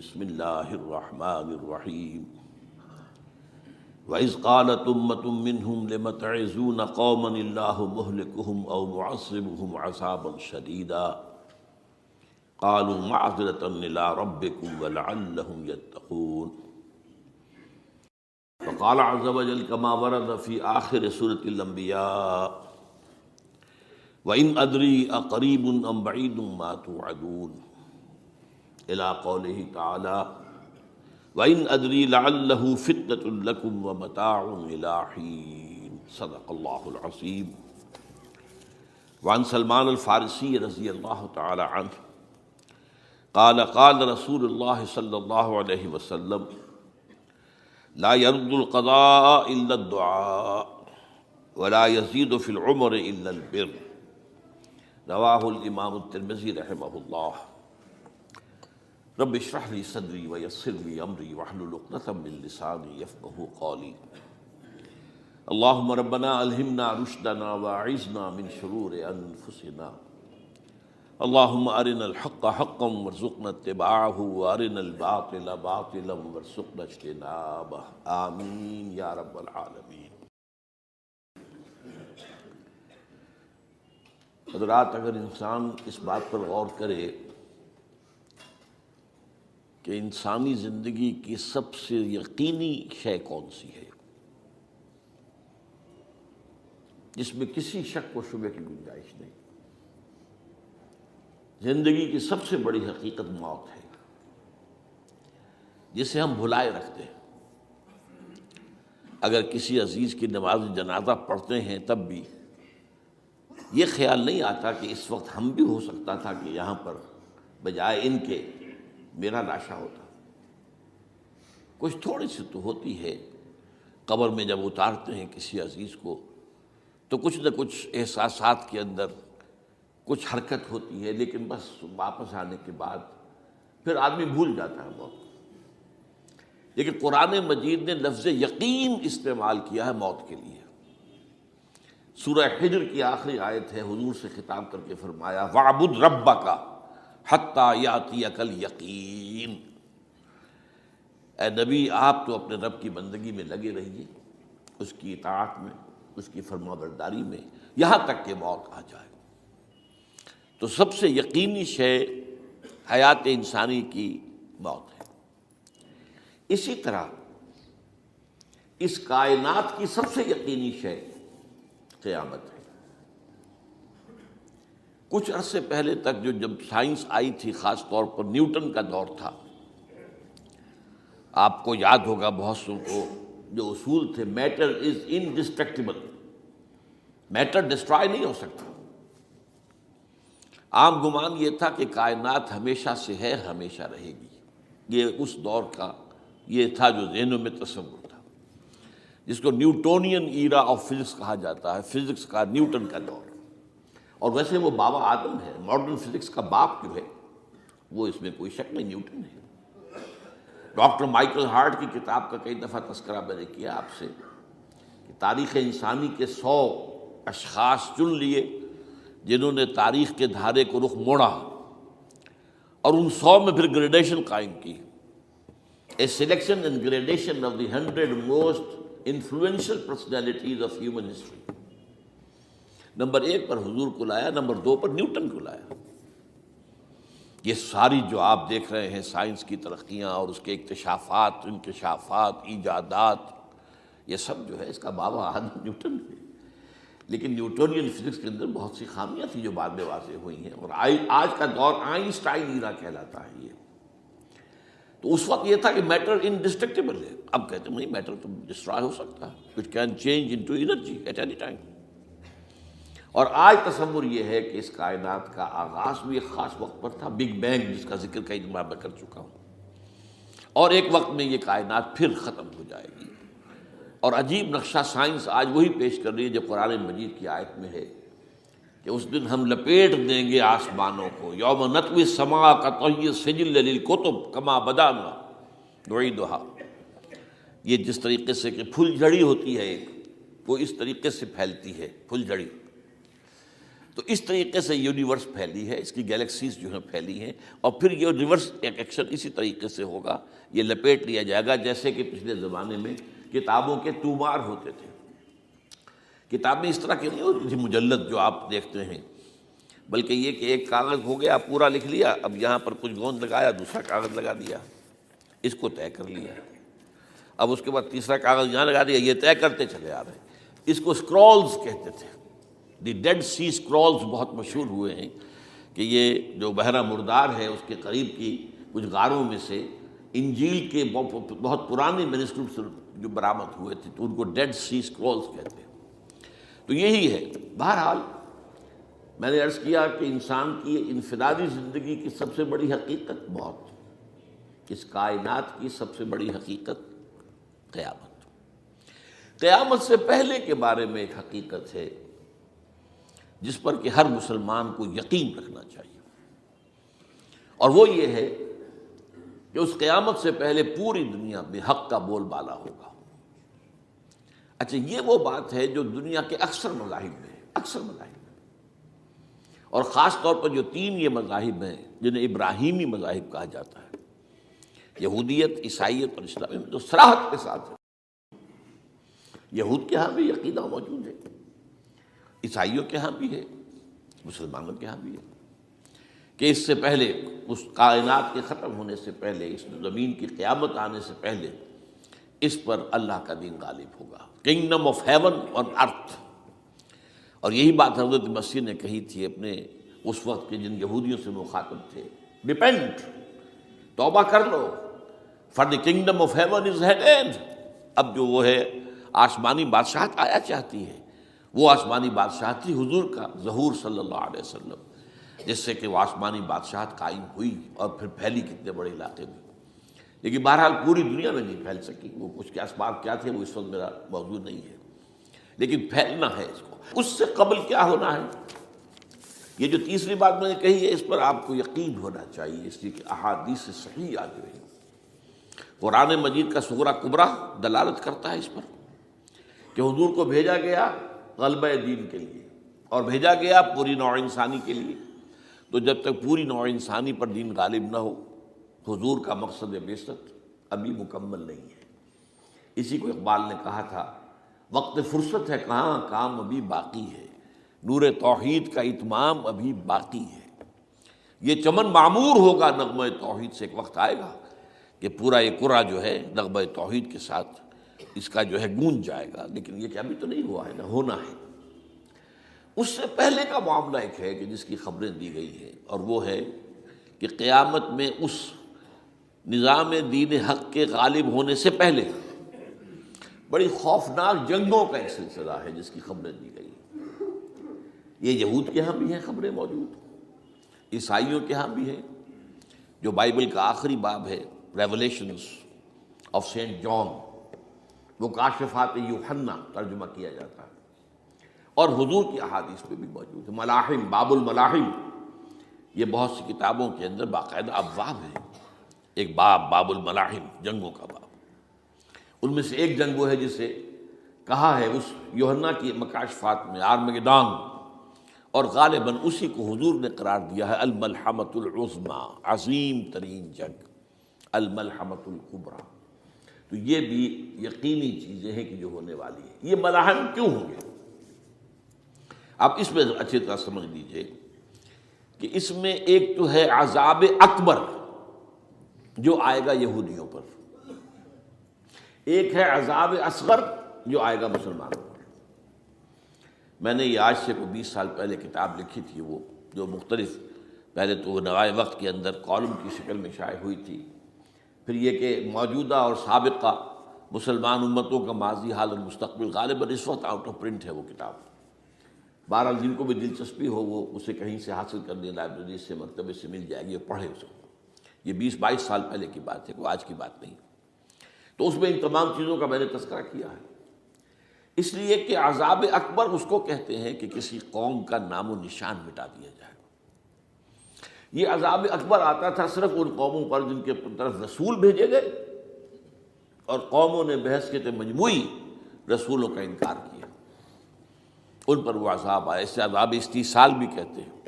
بسم اللہ الرحمن الرحیم وَإِذْ قَالَتْ أُمَّةٌ مِّنْهُمْ لِمَ تَعِظُونَ قَوْمًا اللَّهُ مُهْلِكُهُمْ أَوْ مُعَذِّبُهُمْ عَذَابًا شَدِيدًا قَالُوا مَعْذِرَةً إِلَىٰ رَبِّكُمْ وَلَعَلَّهُمْ يَتَّقُونَ وقال عز وجل كما ورد في آخر سورة الأنبياء وَإِنْ أَدْرِي أَقَرِيبٌ أَمْ بَعِيدٌ مَا تُوعَدُونَ إلى قوله تعالى وَإِنْ أَدْرِي لَعَلَّهُ فِتْنَةٌ لَكُمْ وَمَتَاعٌ إِلَىٰ حِينٍ صدق اللہ العظیم۔ وعن سلمان الفارسی رضی اللہ تعالی عنہ قال قال رسول اللہ صلی اللہ علیہ وسلم لا يرد القضاء إلا الدعاء ولا يزيد في العمر إلا البر رواہ الامام الترمذی رحمہ اللہ۔ رب اشرح لي صدری ویسر لي امری واحلل عقدۃ من لسانی یفقہوا قولی۔ اللہم ربنا الہمنا رشدنا واعذنا من شرور انفسنا، اللہم ارنا الحق حقا وارزقنا اتباعہ وارنا الباطل باطلا وارزقنا اجتنابہ، آمین یا رب العالمین۔ حضرات، اگر انسان اس بات پر غور کرے کہ انسانی زندگی کی سب سے یقینی شے کون سی ہے جس میں کسی شک و شبہ کی گنجائش نہیں، زندگی کی سب سے بڑی حقیقت موت ہے، جسے ہم بھلائے رکھتے ہیں۔ اگر کسی عزیز کی نماز جنازہ پڑھتے ہیں تب بھی یہ خیال نہیں آتا کہ اس وقت ہم بھی ہو سکتا تھا کہ یہاں پر بجائے ان کے میرا لاشا ہوتا۔ کچھ تھوڑی سی تو ہوتی ہے، قبر میں جب اتارتے ہیں کسی عزیز کو تو کچھ نہ کچھ احساسات کے اندر کچھ حرکت ہوتی ہے، لیکن بس واپس آنے کے بعد پھر آدمی بھول جاتا ہے موت۔ لیکن قرآن مجید نے لفظ یقین استعمال کیا ہے موت کے لیے۔ سورہ حجر کی آخری آیت ہے، حضور سے خطاب کر کے فرمایا وَاعْبُدْ رَبَّكَ حَتَّىٰ يَأْتِيَكَ الْيَقِينُ۔ اے نبی، آپ تو اپنے رب کی بندگی میں لگے رہیے، اس کی اطاعت میں، اس کی فرمانبرداری میں، یہاں تک کہ موت آ جائے۔ تو سب سے یقینی شے حیات انسانی کی موت ہے۔ اسی طرح اس کائنات کی سب سے یقینی شے قیامت ہے۔ کچھ عرصے پہلے تک جب سائنس آئی تھی، خاص طور پر نیوٹن کا دور تھا، آپ کو یاد ہوگا بہت سو کو جو اصول تھے، میٹر از انڈسٹرکٹیبل، میٹر ڈسٹرائے نہیں ہو سکتا۔ عام گمان یہ تھا کہ کائنات ہمیشہ سے ہے، ہمیشہ رہے گی۔ یہ اس دور کا یہ تھا جو ذہنوں میں تصور تھا، جس کو نیوٹونین ایرا آف فزکس کہا جاتا ہے، فزکس کا نیوٹن کا دور۔ اور ویسے وہ بابا آدم ہے، ماڈرن فزکس کا باپ جو ہے وہ اس میں کوئی شک نہیں، نیوٹن ہے۔ ڈاکٹر مائیکل ہارٹ کی کتاب کا کئی دفعہ تذکرہ میں نے کیا آپ سے کہ تاریخ انسانی کے 100 اشخاص چن لیے جنہوں نے تاریخ کے دھارے کو رخ موڑا، اور ان 100 میں پھر گریڈیشن قائم کی، a selection and gradation of the 100 most influential personalities of human history. Number 1 پر حضور کو لایا، نمبر 2 پر نیوٹن کو لایا۔ یہ ساری جو آپ دیکھ رہے ہیں سائنس کی ترقیاں اور اس کے اکتشافات، انکشافات، ایجادات، یہ سب جو ہے اس کا بابا آدم نیوٹن ہے۔ لیکن نیوٹونین فزکس کے اندر بہت سی خامیاں تھیں جو بعد میں واضح ہوئی ہیں، اور آج کا دور آئنسٹائن ایرا کہلاتا ہے۔ یہ تو اس وقت یہ تھا کہ میٹر انڈسٹرکٹیبل ہے، اب کہتے ہیں نہیں، میٹر تو ڈسٹرائے ہو سکتا ہے، it can change into energy at any time. اور آج تصور یہ ہے کہ اس کائنات کا آغاز بھی ایک خاص وقت پر تھا، بگ بینگ، جس کا ذکر کئی دفعہ میں کر چکا ہوں، اور ایک وقت میں یہ کائنات پھر ختم ہو جائے گی۔ اور عجیب نقشہ سائنس آج وہی پیش کر رہی ہے جو قرآن مجید کی آیت میں ہے کہ اس دن ہم لپیٹ دیں گے آسمانوں کو، یوم نطوی السماء کطی السجل للکتب کما بدانا نعیدھا۔ یہ جس طریقے سے کہ پھل جھڑی ہوتی ہے ایک، وہ اس طریقے سے پھیلتی ہے پھل جھڑی، تو اس طریقے سے یونیورس پھیلی ہے، اس کی گیلیکسیز جو ہیں پھیلی ہیں، اور پھر یہ ریورس ایکشن اسی طریقے سے ہوگا، یہ لپیٹ لیا جائے گا جیسے کہ پچھلے زمانے میں کتابوں کے تومار ہوتے تھے۔ کتابیں اس طرح کی نہیں ہوتی تھی مجلد جو آپ دیکھتے ہیں، بلکہ یہ کہ ایک کاغذ ہو گیا پورا لکھ لیا، اب یہاں پر کچھ گوند لگایا، دوسرا کاغذ لگا دیا، اس کو طے کر لیا، اب اس کے بعد تیسرا کاغذ یہاں لگا دیا، یہ طے کرتے چلے آ رہے ہیں۔ اس کو اسکرولز کہتے تھے، دی ڈیڈ سی اسکرولز بہت مشہور ہوئے ہیں کہ یہ جو بحیرہ مردار ہے اس کے قریب کی کچھ غاروں میں سے انجیل کے بہت پرانے مینuscripts جو برآمد ہوئے تھے، تو ان کو ڈیڈ سی اسکرولز کہتے ہیں۔ تو یہی ہے۔ بہرحال میں نے عرض کیا کہ انسان کی انفرادی زندگی کی سب سے بڑی حقیقت موت، اس کائنات کی سب سے بڑی حقیقت قیامت۔ قیامت سے پہلے کے بارے میں ایک حقیقت ہے جس پر کہ ہر مسلمان کو یقین رکھنا چاہیے، اور وہ یہ ہے کہ اس قیامت سے پہلے پوری دنیا میں حق کا بول بالا ہوگا۔ اچھا، یہ وہ بات ہے جو دنیا کے اکثر مذاہب میں ہے، اکثر مذاہب میں، اور خاص طور پر جو تین یہ مذاہب ہیں جنہیں ابراہیمی مذاہب کہا جاتا ہے، یہودیت، عیسائیت اور اسلام، میں جو صراحت کے ساتھ ہے۔ یہود کے ہاں بھی عقیدہ موجود ہے، عیسائیوں کے ہاں بھی ہے، مسلمانوں کے ہاں بھی ہے، کہ اس سے پہلے، اس کائنات کے ختم ہونے سے پہلے، اس زمین کی قیامت آنے سے پہلے اس پر اللہ کا دین غالب ہوگا، کنگڈم آف ہیون اور ارتھ۔ اور یہی بات حضرت مسیح نے کہی تھی اپنے اس وقت کے جن یہودیوں سے مخاطب تھے، ریپینٹ، توبہ کر لو، for the kingdom of heaven is at hand. اب جو وہ ہے آسمانی بادشاہت آیا چاہتی ہے، وہ آسمانی بادشاہت تھی حضور کا ظہور صلی اللہ علیہ وسلم، جس سے کہ وہ آسمانی بادشاہت قائم ہوئی اور پھر پھیلی کتنے بڑے علاقے میں، لیکن بہرحال پوری دنیا میں نہیں پھیل سکی۔ وہ کچھ کے اسباب کیا تھے وہ اس وقت میرا موضوع نہیں ہے، لیکن پھیلنا ہے اس کو۔ اس سے قبل کیا ہونا ہے، یہ جو تیسری بات میں نے کہی ہے، اس پر آپ کو یقین ہونا چاہیے، اس لیے کہ احادیث صحیح آ گئی ہیں۔ قرآن مجید کا صغرا کبرا دلالت کرتا ہے اس پر کہ حضور کو بھیجا گیا غلبہ دین کے لیے، اور بھیجا گیا پوری نوع انسانی کے لیے۔ تو جب تک پوری نوع انسانی پر دین غالب نہ ہو، حضور کا مقصد بعثت ابھی مکمل نہیں ہے۔ اسی کو اقبال نے کہا تھا، وقت فرصت ہے کہاں، کام ابھی باقی ہے، نور توحید کا اتمام ابھی باقی ہے۔ یہ چمن معمور ہوگا نغمہ توحید سے، ایک وقت آئے گا کہ پورا یہ قرہ جو ہے نغمہ توحید کے ساتھ اس کا جو ہے گونج جائے گا، لیکن یہ کہ ابھی تو نہیں ہوا ہے، نہ ہونا ہے۔ اس سے پہلے کا معاملہ ایک ہے کہ جس کی خبریں دی گئی ہیں، اور وہ ہے کہ قیامت میں اس نظام دین حق کے غالب ہونے سے پہلے بڑی خوفناک جنگوں کا ایک سلسلہ ہے جس کی خبریں دی گئی ہیں۔ یہ یہود کے ہاں بھی ہیں خبریں موجود، عیسائیوں کے ہاں بھی ہیں۔ جو بائبل کا آخری باب ہے، ریولیشنز آف سینٹ جان، وہ کاشفات یوحنا ترجمہ کیا جاتا ہے، اور حضور کی احادیث پہ بھی موجود ہے۔ ملاحم، باب الملاحم، یہ بہت سی کتابوں کے اندر باقاعدہ ابواب ہیں۔ ایک باب الملاحم، جنگوں کا باب، ان میں سے ایک جنگ وہ ہے جسے کہا ہے اس یوحنا کی مکاشفات میں آرمگدان، اور غالباً اسی کو حضور نے قرار دیا ہے الملحمۃ العظمیٰ، عظیم ترین جنگ، الملحمۃ الکبریٰ۔ تو یہ بھی یقینی چیزیں ہیں کہ جو ہونے والی ہیں۔ یہ ملاحم کیوں ہوں گے؟ آپ اس میں اچھی طرح سمجھ لیجئے کہ اس میں ایک تو ہے عذاب اکبر جو آئے گا یہودیوں پر، ایک ہے عذاب اصغر جو آئے گا مسلمانوں پر۔ میں نے یہ آج سے کوئی 20 سال پہلے کتاب لکھی تھی، وہ جو مختلف، پہلے تو وہ نوائے وقت کے اندر کالم کی شکل میں شائع ہوئی تھی، پھر یہ کہ موجودہ اور سابقہ مسلمان امتوں کا ماضی، حال اور مستقبل، غالباً اس وقت آؤٹ آف پرنٹ ہے وہ کتاب۔ بہرحال جن کو بھی دلچسپی ہو وہ اسے کہیں سے حاصل کر لیں، لائبریری سے، مکتبے سے مل جائے گی، اور پڑھے اس کو۔ یہ 20-22 سال پہلے کی بات ہے، کوئی آج کی بات نہیں۔ تو اس میں ان تمام چیزوں کا میں نے تذکرہ کیا ہے، اس لیے کہ عذاب اکبر اس کو کہتے ہیں کہ کسی قوم کا نام و نشان مٹا دیا جائے۔ یہ عذاب اکبر آتا تھا صرف ان قوموں پر جن کے طرف رسول بھیجے گئے اور قوموں نے بحث کے مجموعی رسولوں کا انکار کیا۔ ان پر وہ عذاب آیا، اسے عذاب استیصال بھی کہتے ہیں۔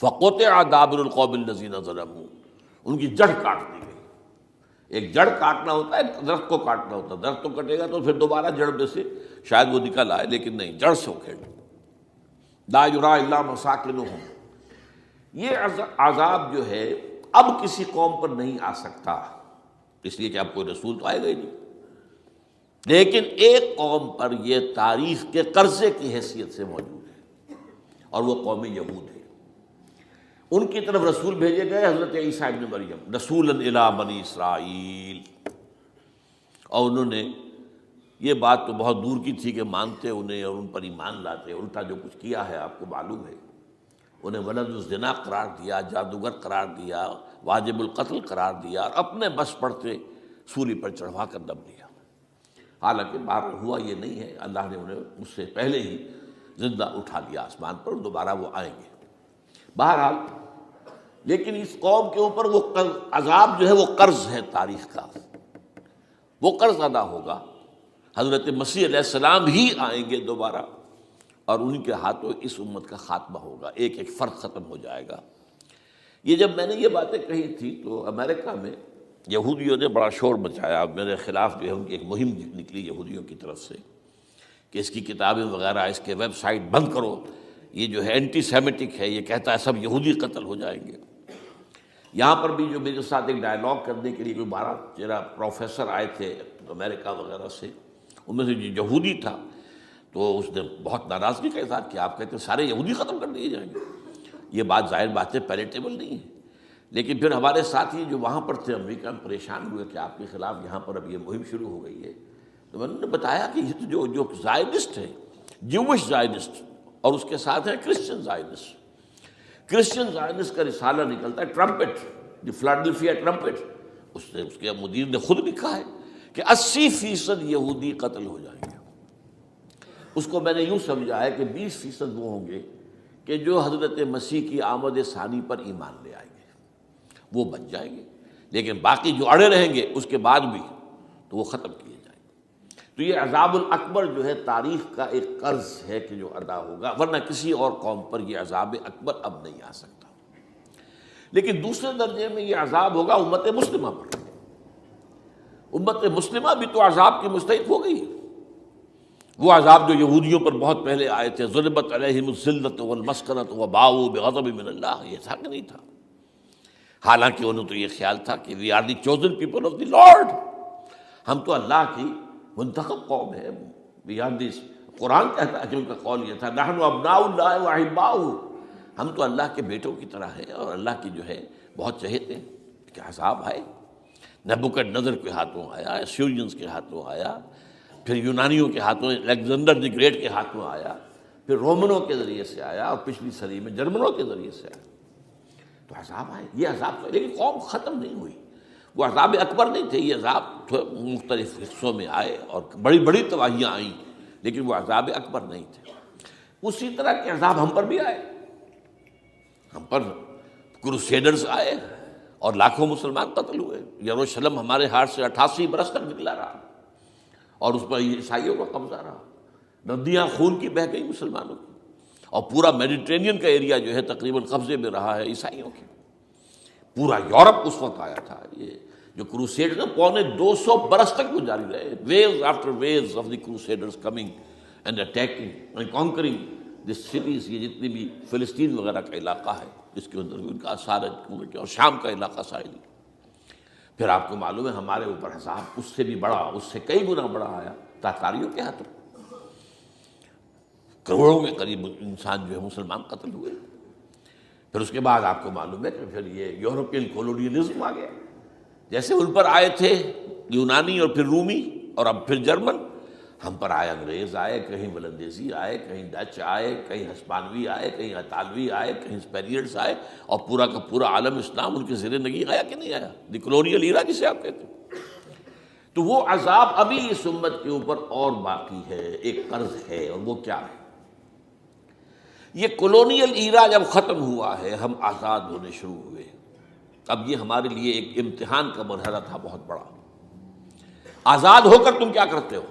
فقطع دابر القوم الذین ظلموا، ان کی جڑ کاٹ دی گئی۔ ایک جڑ کاٹنا ہوتا ہے، درخت کو کاٹنا ہوتا ہے، درخت کو کٹے گا تو پھر دوبارہ جڑ میں سے شاید وہ نکل آئے، لیکن نہیں، جڑ سے اکھیڑ۔ لا یرا الا مساکنہم، یہ عذاب جو ہے اب کسی قوم پر نہیں آ سکتا، اس لیے کہ اب کوئی رسول تو آئے گا ہی نہیں، لیکن ایک قوم پر یہ تاریخ کے قرضے کی حیثیت سے موجود ہے، اور وہ قوم یہود ہے۔ ان کی طرف رسول بھیجے گئے حضرت عیسیٰ ابن مریم، رسولا الی بنی اسرائیل، اور انہوں نے یہ بات تو بہت دور کی تھی کہ مانتے انہیں اور ان پر ایمان لاتے، الٹا جو کچھ کیا ہے آپ کو معلوم ہے، انہیں ولد الزنا قرار دیا، جادوگر قرار دیا، واجب القتل قرار دیا، اور اپنے بس پڑتے سولی پر چڑھوا کر دم لیا۔ حالانکہ بار ہوا یہ نہیں ہے، اللہ نے انہیں اس سے پہلے ہی زندہ اٹھا لیا آسمان پر، دوبارہ وہ آئیں گے۔ بہرحال لیکن اس قوم کے اوپر وہ عذاب جو ہے وہ قرض ہے تاریخ کا، وہ قرض ادا ہوگا۔ حضرت مسیح علیہ السلام ہی آئیں گے دوبارہ، اور ان کے ہاتھوں اس امت کا خاتمہ ہوگا، ایک ایک فرد ختم ہو جائے گا۔ یہ جب میں نے یہ باتیں کہی تھی تو امریکہ میں یہودیوں نے بڑا شور مچایا، میرے خلاف جو ہے ان کی ایک مہم نکلی یہودیوں کی طرف سے کہ اس کی کتابیں وغیرہ، اس کے ویب سائٹ بند کرو، یہ جو ہے اینٹی سیمیٹک ہے، یہ کہتا ہے سب یہودی قتل ہو جائیں گے۔ یہاں پر بھی جو میرے ساتھ ایک ڈائلاگ کرنے کے لیے کوئی 12-13 پروفیسر آئے تھے امریکہ وغیرہ سے، ان میں سے جو یہودی تھا تو اس نے بہت ناراضگی کا اظہار کیا، آپ کہتے ہیں سارے یہودی ختم کر دیے جائیں گے، یہ بات ظاہر بات ہے پیلیٹیبل نہیں ہے۔ لیکن پھر ہمارے ساتھی جو وہاں پر تھے امریکہ میں پریشان ہوئے کہ آپ کے خلاف یہاں پر اب یہ مہم شروع ہو گئی ہے، تو میں نے بتایا کہ یہ تو جو زائنسٹ ہے، جوش زائنسٹ، اور اس کے ساتھ ہے کرسچن زائنسٹ۔ کرسچن زائنسٹ کا رسالہ نکلتا ہے ٹرمپٹ، دی فلاڈلفیا ٹرمپٹ، اس کے مدیر نے خود لکھا ہے کہ 80% یہودی قتل ہو جائیں گے۔ اس کو میں نے یوں سمجھا ہے کہ 20% وہ ہوں گے کہ جو حضرت مسیح کی آمد ثانی پر ایمان لے آئیں گے، وہ بچ جائیں گے، لیکن باقی جو اڑے رہیں گے اس کے بعد بھی تو وہ ختم کیے جائیں گے۔ تو یہ عذاب الاکبر جو ہے تاریخ کا ایک قرض ہے کہ جو ادا ہوگا، ورنہ کسی اور قوم پر یہ عذاب اکبر اب نہیں آ سکتا۔ لیکن دوسرے درجے میں یہ عذاب ہوگا امت مسلمہ پر۔ امت مسلمہ بھی تو عذاب کی مستحق ہو گئی۔ وہ عذاب جو یہودیوں پر بہت پہلے آئے تھے، ضربت علیہم الذلۃ والمسکنۃ وباؤوا بغضب من اللہ، یہ تھا کہ نہیں تھا؟ حالانکہ انہوں تو یہ خیال تھا کہ we are the chosen people of the Lord, ہم تو اللہ کی منتخب قوم ہے، وی آر دی، قرآن کہتا ہے کہ ان کا قول یہ تھا نحن ابناء اللہ واحباؤہ، ہم تو اللہ کے بیٹوں کی طرح ہیں اور اللہ کی جو ہے بہت چہیتے ہیں۔ کہ عذاب آئے، نبوکدنضر کے ہاتھوں آیا، اسیرینز کے ہاتھوں آیا، پھر یونانیوں کے ہاتھوں، الیگزینڈر دی گریٹ کے ہاتھوں آیا، پھر رومنوں کے ذریعے سے آیا، اور پچھلی صدی میں جرمنوں کے ذریعے سے آیا۔ تو عذاب آئے، یہ عذاب، لیکن قوم ختم نہیں ہوئی۔ وہ عذاب اکبر نہیں تھے، یہ عذاب مختلف حصوں میں آئے اور بڑی بڑی تباہیاں آئیں، لیکن وہ عذاب اکبر نہیں تھے۔ اسی طرح کے عذاب ہم پر بھی آئے، ہم پر کروسیڈرز آئے اور لاکھوں مسلمان قتل ہوئے۔ یروشلم ہمارے ہاتھ سے 88 برس تک نکلا رہا، اور اس پر عیسائیوں کا قبضہ رہا، ندیاں خون کی بہہ گئی مسلمانوں کی، اور پورا میڈیٹرینین کا ایریا جو ہے تقریباً قبضے میں رہا ہے عیسائیوں کے۔ پورا یورپ اس وقت آیا تھا۔ یہ جو کروسیڈ نا 250 برس تک وہ جاری رہے، waves after waves of the crusaders coming and attacking and conquering the cities. یہ جتنی بھی فلسطین وغیرہ کا علاقہ ہے جس کے اندر ان کا آثار ہے، اور شام کا علاقہ ساحلی۔ پھر آپ کو معلوم ہے ہمارے اوپر عذاب اس سے بھی بڑا، اس سے کئی گنا بڑا آیا تاتاریوں کے ہاتھوں، کروڑوں کے قریب انسان جو ہے مسلمان قتل ہوئے۔ پھر اس کے بعد آپ کو معلوم ہے کہ پھر یہ یورپین کولونیلزم آ گیا، جیسے ان پر آئے تھے یونانی اور پھر رومی اور اب پھر جرمن، ہم پر آئے انگریز آئے، کہیں ولندیزی آئے، کہیں ڈچ آئے، کہیں ہسپانوی آئے، کہیں اطالوی آئے، کہیں اسپینیئرز آئے، اور پورا کا پورا عالم اسلام ان کے زیر نگین آیا کہ نہیں آیا؟ دی کلونیل ایرا جسے آپ کہتے ہیں۔ تو وہ عذاب ابھی اس امت کے اوپر اور باقی ہے، ایک قرض ہے، اور وہ کیا ہے؟ یہ کلونیل ایرا جب ختم ہوا ہے، ہم آزاد ہونے شروع ہوئے، اب یہ ہمارے لیے ایک امتحان کا مرحلہ تھا بہت بڑا۔ آزاد ہو کر تم کیا کرتے ہو؟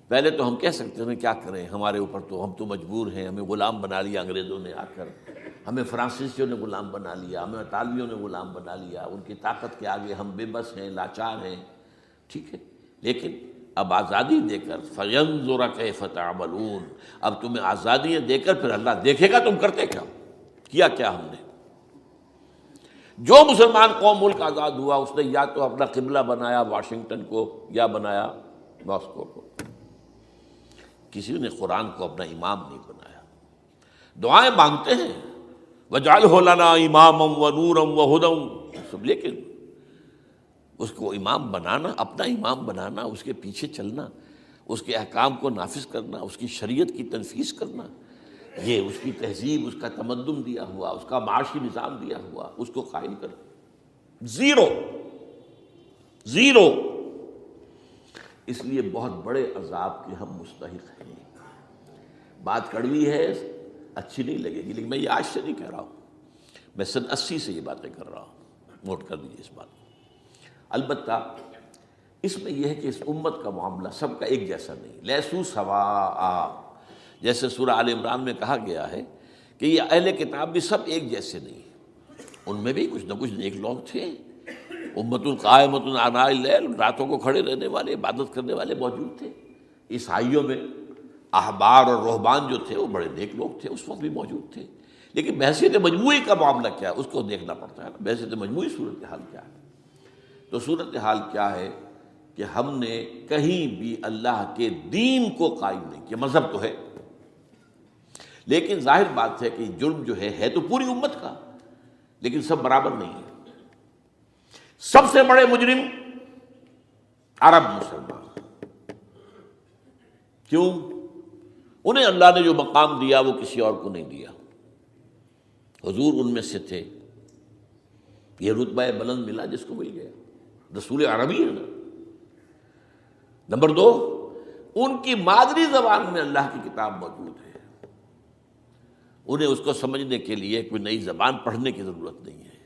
پہلے تو ہم کہہ سکتے ہیں کیا کریں، ہمارے اوپر تو ہم تو مجبور ہیں، ہمیں غلام بنا لیا انگریزوں نے آ کر، ہمیں فرانسیسیوں نے غلام بنا لیا، ہمیں اطالویوں نے غلام بنا لیا، ان کی طاقت کے آگے ہم بے بس ہیں، لاچار ہیں. ٹھیک ہے، لیکن اب آزادی دے کر فَيَنظُرَ كَيْفَ تَعْمَلُونَ، اب تمہیں آزادیاں دے کر پھر اللہ دیکھے گا تم کرتے کیا کیا ہم نے. جو مسلمان قوم ملک آزاد ہوا اس نے یا تو اپنا قبلہ بنایا واشنگٹن کو یا بنایا ماسکو کو، کسی نے قرآن کو اپنا امام نہیں بنایا. دعائیں مانگتے ہیں وَاجْعَلْهُ لَنَا إِمَامًا وَنُورًا وَهُدًى سب، لیکن اس کو امام بنانا، اپنا امام بنانا، اس کے پیچھے چلنا، اس کے احکام کو نافذ کرنا، اس کی شریعت کی تنفیذ کرنا، یہ اس کی تہذیب، اس کا تمدن دیا ہوا، اس کا معاشی نظام دیا ہوا، اس کو قائم کر زیرو. اس لیے بہت بڑے عذاب کے ہم مستحق ہیں. بات کڑوی ہے، اچھی نہیں لگے گی، لیکن میں یہ آج سے نہیں کہہ رہا ہوں، میں سن 80 سے یہ باتیں کر رہا ہوں. نوٹ کر لیجیے اس بات کو. البتہ اس میں یہ ہے کہ اس امت کا معاملہ سب کا ایک جیسا نہیں. لیسو سواء، جیسے سورہ آل عمران میں کہا گیا ہے کہ یہ اہل کتاب بھی سب ایک جیسے نہیں، ان میں بھی کچھ نہ کچھ نیک لوگ تھے. امت قائمۃ آناء اللیل، راتوں کو کھڑے رہنے والے، عبادت کرنے والے موجود تھے. عیسائیوں میں احبار اور رہبان جو تھے وہ بڑے نیک لوگ تھے، اس وقت بھی موجود تھے. لیکن بحثیت مجموعی کا معاملہ کیا ہے اس کو دیکھنا پڑتا ہے نا، بحثیت مجموعی صورتحال کیا ہے. تو صورتحال کیا ہے کہ ہم نے کہیں بھی اللہ کے دین کو قائم نہیں کیا. مذہب تو ہے، لیکن ظاہر بات ہے کہ جرم جو ہے تو پوری امت کا، لیکن سب برابر نہیں ہے. سب سے بڑے مجرم عرب مسلمان. کیوں؟ انہیں اللہ نے جو مقام دیا وہ کسی اور کو نہیں دیا. حضور ان میں سے تھے، یہ رتبہ بلند ملا جس کو مل گیا. رسول عربی ہے نا. نمبر 2، ان کی مادری زبان میں اللہ کی کتاب موجود ہے. انہیں اس کو سمجھنے کے لیے کوئی نئی زبان پڑھنے کی ضرورت نہیں ہے.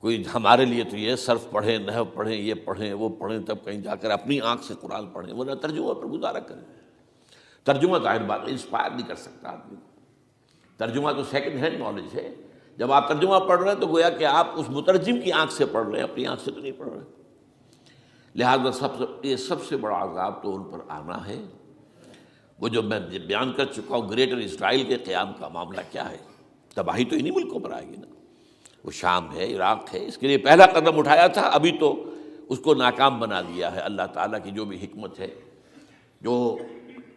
کوئی ہمارے لیے تو یہ صرف پڑھیں، نحو پڑھیں، یہ پڑھیں، وہ پڑھیں، تب کہیں جا کر اپنی آنکھ سے قرآن پڑھیں، ورنہ ترجمہ پر گزارا کریں. ترجمہ ظاہر بات انسپائر نہیں کر سکتا آدمی. ترجمہ تو سیکنڈ ہینڈ نالج ہے. جب آپ ترجمہ پڑھ رہے ہیں تو گویا کہ آپ اس مترجم کی آنکھ سے پڑھ رہے ہیں، اپنی آنکھ سے تو نہیں پڑھ رہے. لہٰذا یہ سب سے بڑا عذاب تو ان پر آنا ہے. وہ جو میں بیان کر چکا ہوں گریٹر اسرائیل کے قیام کا معاملہ کیا ہے، تباہی تو انہی ملکوں پر آئے گی نا. وہ شام ہے، عراق ہے، اس کے لیے پہلا قدم اٹھایا تھا، ابھی تو اس کو ناکام بنا دیا ہے. اللہ تعالیٰ کی جو بھی حکمت ہے. جو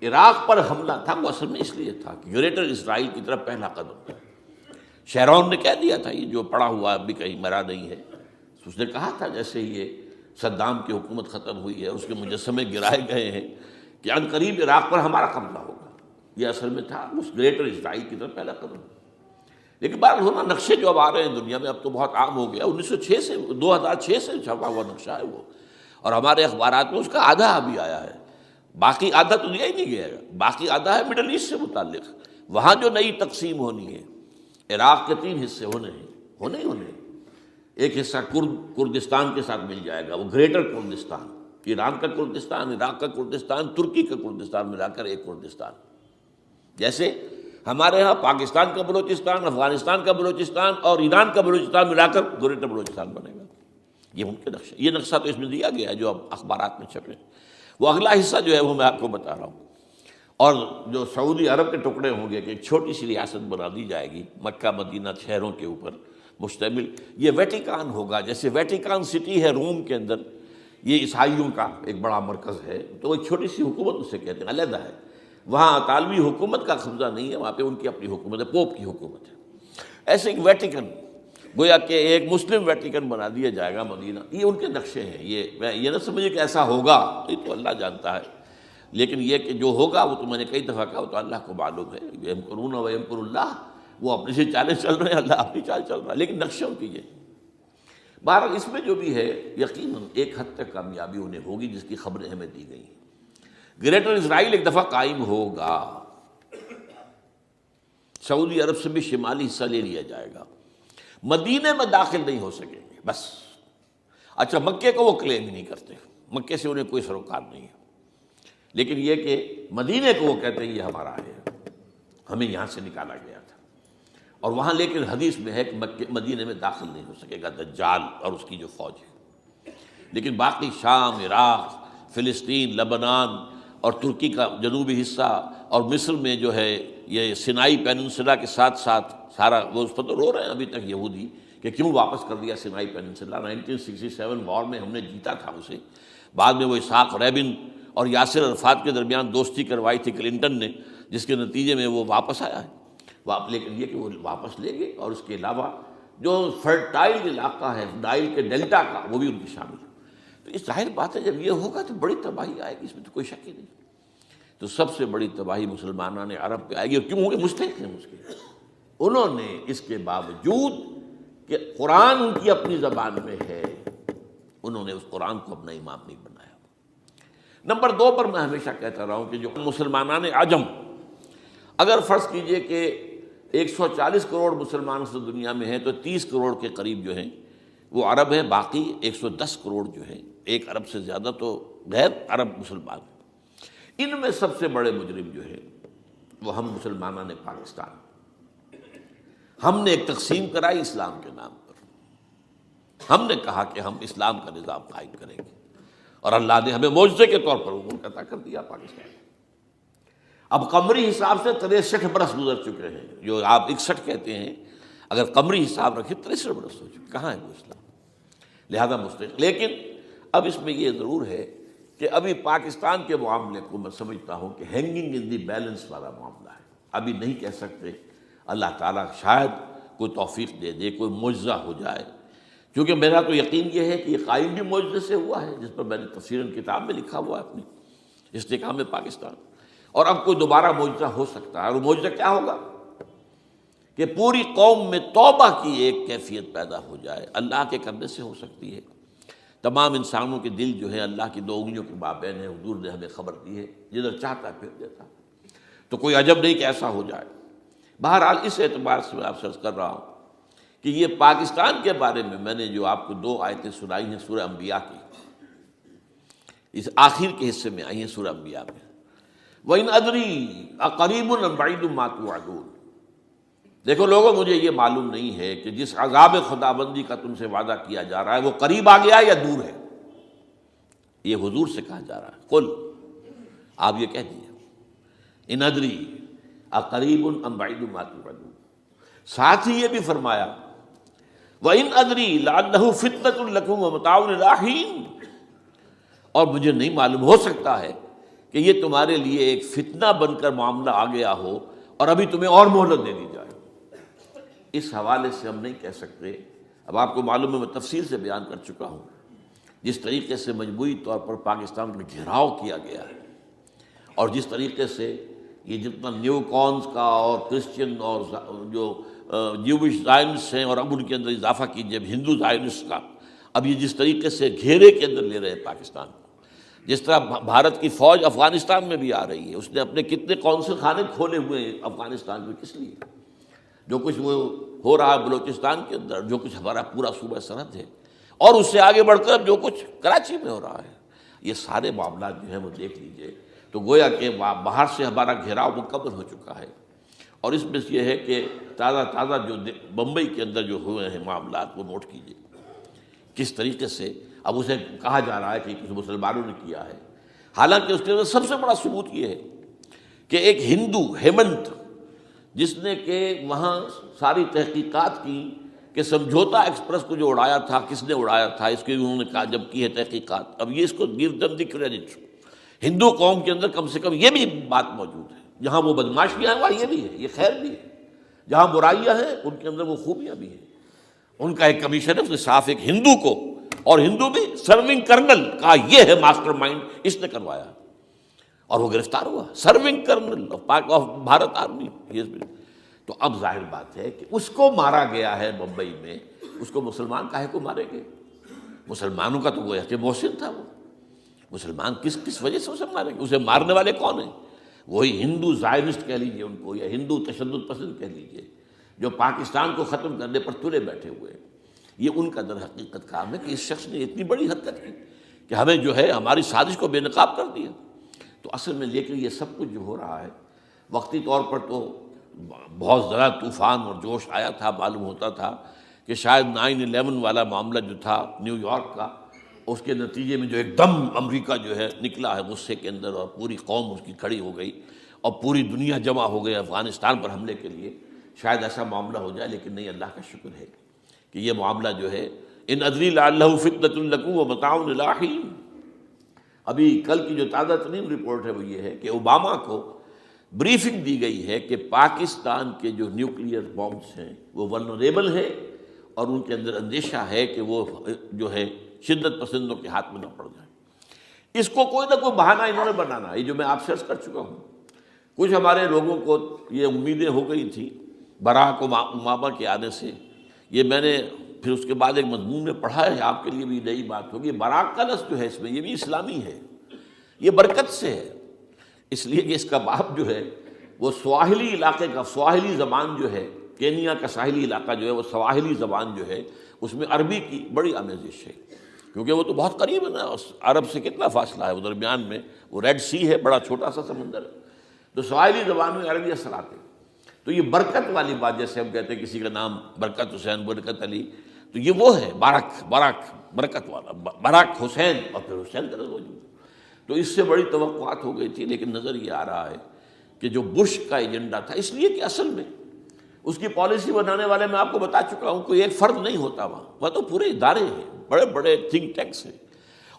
عراق پر حملہ تھا وہ اصل میں اس لیے تھا کہ گریٹر اسرائیل کی طرف پہلا قدم تھا. شیرون نے کہہ دیا تھا، یہ جو پڑا ہوا ابھی کہیں مرا نہیں ہے، اس نے کہا تھا جیسے یہ صدام کی حکومت ختم ہوئی ہے، اس کے مجسمے گرائے گئے ہیں کہ ان قریب عراق پر ہمارا قبضہ ہوگا. یہ اصل میں تھا اس گریٹر اسرائیل کی طرف پہلا قدم. لیکن بات ہونا نقشے جو اب آ رہے ہیں دنیا میں اب تو بہت عام ہو گیا. 1906 سے 2006 سے چھپا ہوا نقشہ ہے وہ، اور ہمارے اخبارات میں اس کا آدھا ابھی آیا ہے. باقی آدھا تو دیا ہی نہیں گیا ہے. باقی آدھا ہے مڈل ایسٹ سے متعلق. وہاں جو نئی تقسیم ہونی ہے، عراق کے 3 حصے ہونے ہیں. ایک حصہ کردستان کے ساتھ مل جائے گا، وہ گریٹر کردستان، ایران کا کردستان، عراق کا کردستان، ترکی کا کردستان ملا کر ایک کردستان. جیسے ہمارے ہاں پاکستان کا بلوچستان، افغانستان کا بلوچستان اور ایران کا بلوچستان ملا کر گریٹر بلوچستان بنے گا. یہ ممکن نقشہ، یہ نقشہ تو اس میں دیا گیا ہے جو اب اخبارات میں چھپے. وہ اگلا حصہ جو ہے وہ میں آپ کو بتا رہا ہوں. اور جو سعودی عرب کے ٹکڑے ہوں گے کہ ایک چھوٹی سی ریاست بنا دی جائے گی مکہ مدینہ شہروں کے اوپر مشتمل. یہ ویٹیکان ہوگا، جیسے ویٹیکان سٹی ہے روم کے اندر، یہ عیسائیوں کا ایک بڑا مرکز ہے. تو ایک چھوٹی سی حکومت اسے کہتے ہیں، علیحدہ ہے. وہاں اطالوی حکومت کا قبضہ نہیں ہے، وہاں پہ ان کی اپنی حکومت ہے، پوپ کی حکومت ہے. ایسے ایک ویٹیکن، گویا کہ ایک مسلم ویٹیکن بنا دیا جائے گا مدینہ. یہ ان کے نقشے ہیں. یہ نہ سمجھے کہ ایسا ہوگا، یہ تو اللہ جانتا ہے. لیکن یہ کہ جو ہوگا وہ تو میں نے کئی دفعہ کہا، وہ تو اللہ کو معلوم ہے. یمکرون و یمکر اللہ، وہ اپنی سے چالیں چل رہے ہیں، اللہ اپنی چال چل رہا ہے. لیکن نقشوں کی یہ بہرحال اس میں جو بھی ہے یقیناً ایک حد تک کامیابی انہیں ہوگی جس کی خبریں ہمیں دی گئی ہیں. گریٹر اسرائیل ایک دفعہ قائم ہوگا، سعودی عرب سے بھی شمالی حصہ لے لیا جائے گا. مدینے میں داخل نہیں ہو سکیں گے بس. اچھا، مکے کو وہ کلیم ہی نہیں کرتے، مکے سے انہیں کوئی سروکار نہیں ہے. لیکن یہ کہ مدینے کو وہ کہتے ہیں یہ ہمارا ہے، ہمیں یہاں سے نکالا گیا تھا، اور وہاں لیکن حدیث میں ہے کہ مدینے میں داخل نہیں ہو سکے گا دجال اور اس کی جو فوج ہے، لیکن باقی شام، عراق، فلسطین، لبنان اور ترکی کا جنوبی حصہ اور مصر میں جو ہے یہ سینائی پیننسلا کے ساتھ ساتھ سارا، وہ اس پر تو رو رہے ہیں ابھی تک یہودی کہ کیوں واپس کر دیا سینائی پیننسلا، 1967 وار میں ہم نے جیتا تھا اسے، بعد میں وہ اسحاق ریبن اور یاسر عرفات کے درمیان دوستی کروائی تھی کلنٹن نے، جس کے نتیجے میں وہ واپس آیا ہے، لیکن یہ کہ وہ واپس لے گئے، اور اس کے علاوہ جو فرٹائل علاقہ ہے نائل کے ڈیلٹا کا وہ بھی ان کی شامل ہے۔ تو اس ظاہر بات ہے جب یہ ہوگا تو بڑی تباہی آئے گی، اس میں تو کوئی شک ہی نہیں۔ تو سب سے بڑی تباہی مسلمانوں نے عرب پہ آئے گی، اور کیوں ہوگی؟ مستحق ہیں اس کے، انہوں نے اس کے باوجود کہ قرآن ان کی اپنی زبان میں ہے، انہوں نے اس قرآن کو اپنا امام نہیں بنایا۔ نمبر 2 پر میں ہمیشہ کہتا رہا ہوں کہ جو مسلمانان عجم، اگر فرض کیجئے کہ 140 کروڑ مسلمان سے دنیا میں ہیں تو 30 کروڑ کے قریب جو ہیں وہ عرب ہیں، باقی 110 کروڑ جو ہیں، 1 ارب سے زیادہ تو غیر عرب مسلمان ہیں۔ ان میں سب سے بڑے مجرم جو ہے وہ ہم مسلمانوں نے پاکستان، ہم نے ایک تقسیم کرائی اسلام کے نام پر، ہم نے کہا کہ ہم اسلام کا نظام قائم کریں گے، اور اللہ نے ہمیں معجزے کے طور پر وہ ملک عطا کر دیا پاکستان۔ اب قمری حساب سے 63 برس گزر چکے ہیں، جو آپ 61 کہتے ہیں، اگر قمری حساب رکھیں 63 برس ہو چکے، کہاں ہے وہ اسلام؟ لہذا مستحق۔ لیکن اب اس میں یہ ضرور ہے کہ ابھی پاکستان کے معاملے کو میں سمجھتا ہوں کہ ہینگنگ ان دی بیلنس والا معاملہ ہے، ابھی نہیں کہہ سکتے، اللہ تعالیٰ شاید کوئی توفیق دے دے، کوئی معجزہ ہو جائے، کیونکہ میرا تو یقین یہ ہے کہ یہ قائم بھی معجزے سے ہوا ہے، جس پر میں نے تفسیراً کتاب میں لکھا ہوا ہے اپنی استحکام پاکستان، اور اب کوئی دوبارہ معجزہ ہو سکتا ہے، اور وہ معجزہ کیا ہوگا کہ پوری قوم میں توبہ کی ایک کیفیت پیدا ہو جائے، اللہ کے کرنے سے ہو سکتی ہے۔ تمام انسانوں کے دل جو ہے اللہ کی 2 انگلیوں کے مابین ہے، حضور نے ہمیں خبر دی ہے، جدھر چاہتا ہے پھر دیتا، تو کوئی عجب نہیں کہ ایسا ہو جائے۔ بہرحال اس اعتبار سے میں آپ سے عرض کر رہا ہوں کہ یہ پاکستان کے بارے میں نے جو آپ کو 2 آیتیں سنائی ہیں سورہ انبیاء کی، اس آخر کے حصے میں آئی ہیں سورہ انبیاء میں، وَإِنْ أَدْرِي أَقَرِيبٌ أَمْ بَعِيدٌ مَا تُوعَدُونَ۔ دیکھو لوگوں، مجھے یہ معلوم نہیں ہے کہ جس عذاب خداوندی کا تم سے وعدہ کیا جا رہا ہے وہ قریب آ گیا یا دور ہے۔ یہ حضور سے کہا جا رہا ہے، قل، آپ یہ کہہ دیجیے، ان ادری اقریب ام بعید ما توعدون۔ ساتھ ہی یہ بھی فرمایا وَإِنْ أَدْرِي لَعَلَّهُ فِتْنَةٌ لَكُمْ وَمَتَاعٌ إِلَىٰ حِينٍ، اور مجھے نہیں معلوم، ہو سکتا ہے کہ یہ تمہارے لیے ایک فتنہ بن کر معاملہ آ گیا ہو اور ابھی تمہیں اور مہلت دے دی جائے۔ اس حوالے سے ہم نہیں کہہ سکتے، اب آپ کو معلوم ہے میں تفصیل سے بیان کر چکا ہوں، جس طریقے سے مجموعی طور پر پاکستان میں گھیراؤ کیا گیا ہے، اور جس طریقے سے یہ جتنا نیو کونز کا اور کرسچن اور جو جیوش زائنسٹ ہیں، اور اب ان کے اندر اضافہ کیجیے ہندو زائنسٹ کا، اب یہ جس طریقے سے گھیرے کے اندر لے رہے ہیں پاکستان کو، جس طرح بھارت کی فوج افغانستان میں بھی آ رہی ہے، اس نے اپنے کتنے قونصل خانے کھولے ہوئے ہیں افغانستان میں، کس لیے؟ جو کچھ وہ ہو رہا ہے بلوچستان کے اندر، جو کچھ ہمارا پورا صوبہ سرحد ہے، اور اس سے آگے بڑھ کر جو کچھ کراچی میں ہو رہا ہے، یہ سارے معاملات جو ہیں وہ دیکھ لیجئے تو گویا کہ باہر سے ہمارا گھیراؤ مکمل ہو چکا ہے، اور اس میں یہ ہے کہ تازہ جو بمبئی کے اندر جو ہوئے ہیں معاملات وہ نوٹ کیجئے کس طریقے سے اب اسے کہا جا رہا ہے کہ کچھ مسلمانوں نے کیا ہے، حالانکہ اس کے اندر سب سے بڑا ثبوت یہ ہے کہ ایک ہندو ہیمنت، جس نے کہ وہاں ساری تحقیقات کی کہ سمجھوتا ایکسپریس کو جو اڑایا تھا کس نے اڑایا تھا، اس کی انہوں نے کہا جب کی ہے تحقیقات، اب یہ اس کو گیو دم دی کریڈٹ، ہندو قوم کے اندر کم سے کم یہ بھی بات موجود ہے، جہاں وہ بدماشیاں ہیں وہاں یہ بھی ہے، یہ خیر بھی ہے، جہاں برائیاں ہیں ان کے اندر وہ خوبیاں بھی ہیں۔ ان کا ایک کمیشن ہے، اس نے صاف ایک ہندو کو، اور ہندو بھی سرونگ کرنل کہا یہ ہے ماسٹر مائنڈ، اس نے کروایا، اور وہ گرفتار ہوا، serving kernel of Bharat army. تو اب ظاہر بات ہے کہ اس کو مارا گیا ہے بمبئی میں، اس کو مسلمان کاہے کو مارے گئے؟ مسلمانوں کا تو وہ کہ محسن تھا، وہ مسلمان کس وجہ سے اسے مارے گئے؟ اسے مارنے والے کون ہیں؟ وہی ہندو زائنسٹ کہہ لیجیے ان کو، یا ہندو تشدد پسند کہہ لیجیے، جو پاکستان کو ختم کرنے پر تلے بیٹھے ہوئے ہیں۔ یہ ان کا در حقیقت کام ہے کہ اس شخص نے اتنی بڑی حرکت کی کہ ہمیں جو ہے ہماری سازش کو بے نقاب کر دیا۔ تو اصل میں لیکن یہ سب کچھ جو ہو رہا ہے وقتی طور پر تو بہت زیادہ طوفان اور جوش آیا تھا، معلوم ہوتا تھا کہ شاید 9/11 والا معاملہ جو تھا نیو یارک کا، اس کے نتیجے میں جو ایک دم امریکہ جو ہے نکلا ہے غصے کے اندر، اور پوری قوم اس کی کھڑی ہو گئی اور پوری دنیا جمع ہو گئی افغانستان پر حملے کے لیے، شاید ایسا معاملہ ہو جائے. لیکن نہیں، اللہ کا شکر ہے کہ یہ معاملہ جو ہے ان ادری لعلہ فتنۃ لکم ومتاع الی حین. ابھی کل کی جو تازہ ترین رپورٹ ہے وہ یہ ہے کہ اوباما کو بریفنگ دی گئی ہے کہ پاکستان کے جو نیوکلیئر بامبس ہیں وہ ولنریبل ہیں، اور ان کے اندر اندیشہ ہے کہ وہ جو ہے شدت پسندوں کے ہاتھ میں نہ پڑ جائیں. اس کو کوئی نہ کوئی بہانہ انہوں نے بنانا ہے. یہ جو میں آپ سے عرض کر چکا ہوں، کچھ ہمارے لوگوں کو یہ امیدیں ہو گئی تھی براک اوباما کے آنے سے. یہ میں نے پھر اس کے بعد ایک مضمون میں پڑھا ہے، آپ کے لیے بھی نئی بات ہوگی. براک کا لفظ جو ہے اس میں یہ بھی اسلامی ہے، یہ برکت سے ہے، اس لیے کہ اس کا باپ جو ہے وہ سواحلی علاقے کا، سواحلی زبان جو ہے، کینیا کا ساحلی علاقہ جو ہے وہ سواحلی زبان جو ہے اس میں عربی کی بڑی آمیزش ہے، کیونکہ وہ تو بہت قریب ہے نا، عرب سے کتنا فاصلہ ہے، وہ درمیان میں وہ ریڈ سی ہے، بڑا چھوٹا سا سمندر ہے، تو سواحلی زبان میں عربی اثرات ہیں. تو یہ برکت والی بات، جیسے ہم کہتے ہیں کسی کا نام برکت حسین، برکت علی، تو یہ وہ ہے باراک برکت والا، باراک حسین، اور پھر حسین کا نظر. تو اس سے بڑی توقعات ہو گئی تھی، لیکن نظر یہ آ رہا ہے کہ جو بش کا ایجنڈا تھا، اس لیے کہ اصل میں اس کی پالیسی بنانے والے میں آپ کو بتا چکا ہوں کوئی ایک فرد نہیں ہوتا وہاں تو پورے ادارے ہیں، بڑے بڑے تھنک ٹینکس ہیں.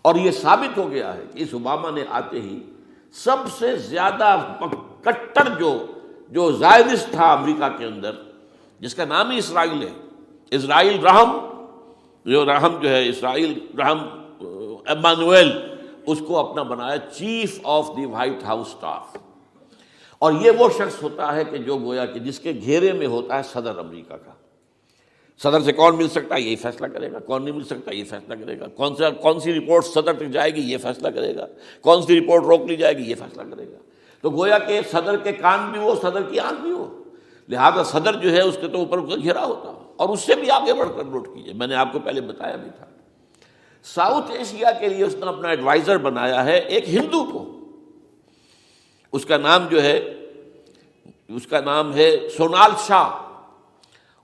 اور یہ ثابت ہو گیا ہے کہ اس اوباما نے آتے ہی سب سے زیادہ کٹر جو زائدست تھا امریکہ کے اندر، جس کا نام ہی اسرائیل ہے، اسرائیل رحم، جو ہے اسرائیل رحم ایمانویل، اس کو اپنا بنایا chief of the white house staff. اور یہ وہ شخص ہوتا ہے کہ جو گویا کہ جس کے گھیرے میں ہوتا ہے صدر امریکہ کا. صدر سے کون مل سکتا ہے یہی فیصلہ کرے گا، کون نہیں مل سکتا یہ فیصلہ کرے گا، کون سی رپورٹ صدر تک جائے گی یہ فیصلہ کرے گا، کون سی رپورٹ روک لی جائے گی یہ فیصلہ کرے گا. تو گویا کہ صدر کے کان بھی ہو، صدر کی آنکھ بھی ہو، لہذا صدر جو ہے اس کے تو اوپر اس کا گھیرا ہوتا. اور اس سے بھی آگے بڑھ کر نوٹ کیجیے، میں نے آپ کو پہلے بتایا بھی تھا، ساؤتھ ایشیا کے لیے اس نے اپنا ایڈوائزر بنایا ہے ایک ہندو کو. اس کا نام ہے سونال شاہ.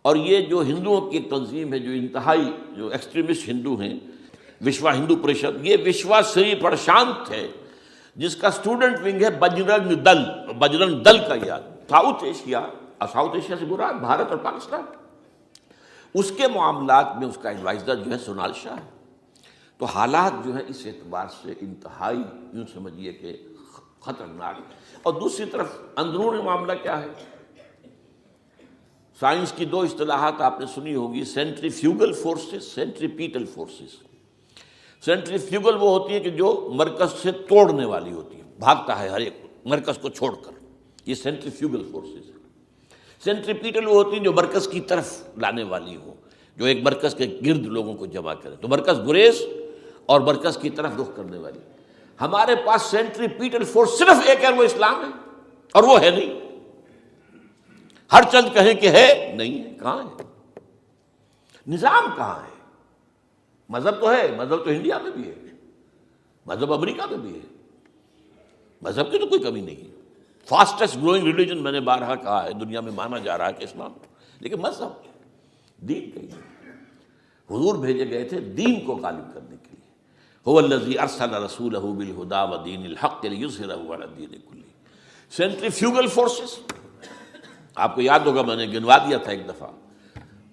اور یہ جو ہندوؤں کی ایک تنظیم ہے، جو انتہائی جو ایکسٹریمسٹ ہندو ہیں، وشوا ہندو پریشد، یہ وشوا سری پرشانت ہے جس کا اسٹوڈنٹ ونگ ہے بجرنگ دل کا. یاد ساؤتھ ایشیا سے مراد بھارت اور پاکستان، اس کے معاملات میں اس کا ایڈوائزر جو ہے سونال شاہ ہے. تو حالات جو ہیں اس اعتبار سے انتہائی یوں سمجھیے کہ خطرناک. اور دوسری طرف اندرون معاملہ کیا ہے؟ سائنس کی دو اصطلاحات آپ نے سنی ہوگی، centrifugal forces, centripetal forces. Centrifugal وہ ہوتی ہیں کہ جو مرکز سے توڑنے والی ہوتی ہیں، بھاگتا ہے ہر ایک مرکز کو چھوڑ کر، یہ سینٹریفیوگل فورسز. سینٹریپیٹل وہ ہوتی ہیں جو مرکز کی طرف لانے والی ہوں، جو ایک مرکز کے گرد لوگوں کو جمع کرے. تو مرکز گریز اور مرکز کی طرف رخ کرنے والی. ہمارے پاس سینٹریپیٹل فورس صرف ایک ہے، وہ اسلام ہے، اور وہ ہے نہیں. ہر چند کہیں کہ ہے، نہیں ہے. کہاں ہے نظام؟ کہاں ہے مذہب؟ تو ہے، مذہب تو انڈیا میں بھی ہے، مذہب امریکہ میں بھی ہے، مذہب کی تو کوئی کمی نہیں ہے. فاسٹسٹ گروئنگ ریلیجن میں نے بارہا کہا ہے دنیا میں مانا جا رہا ہے کہ اسلام، لیکن مذہب دین کہیں حضور بھیجے گئے تھے دین کو غالب کرنے کے لیے. هو الذی ارسل رسولہ بالہدی ودین الحق لیظہرہ علی الدین کلہ. سینٹریفیوگل فورسز آپ کو یاد ہوگا، میں نے گنوا دیا تھا ایک دفعہ.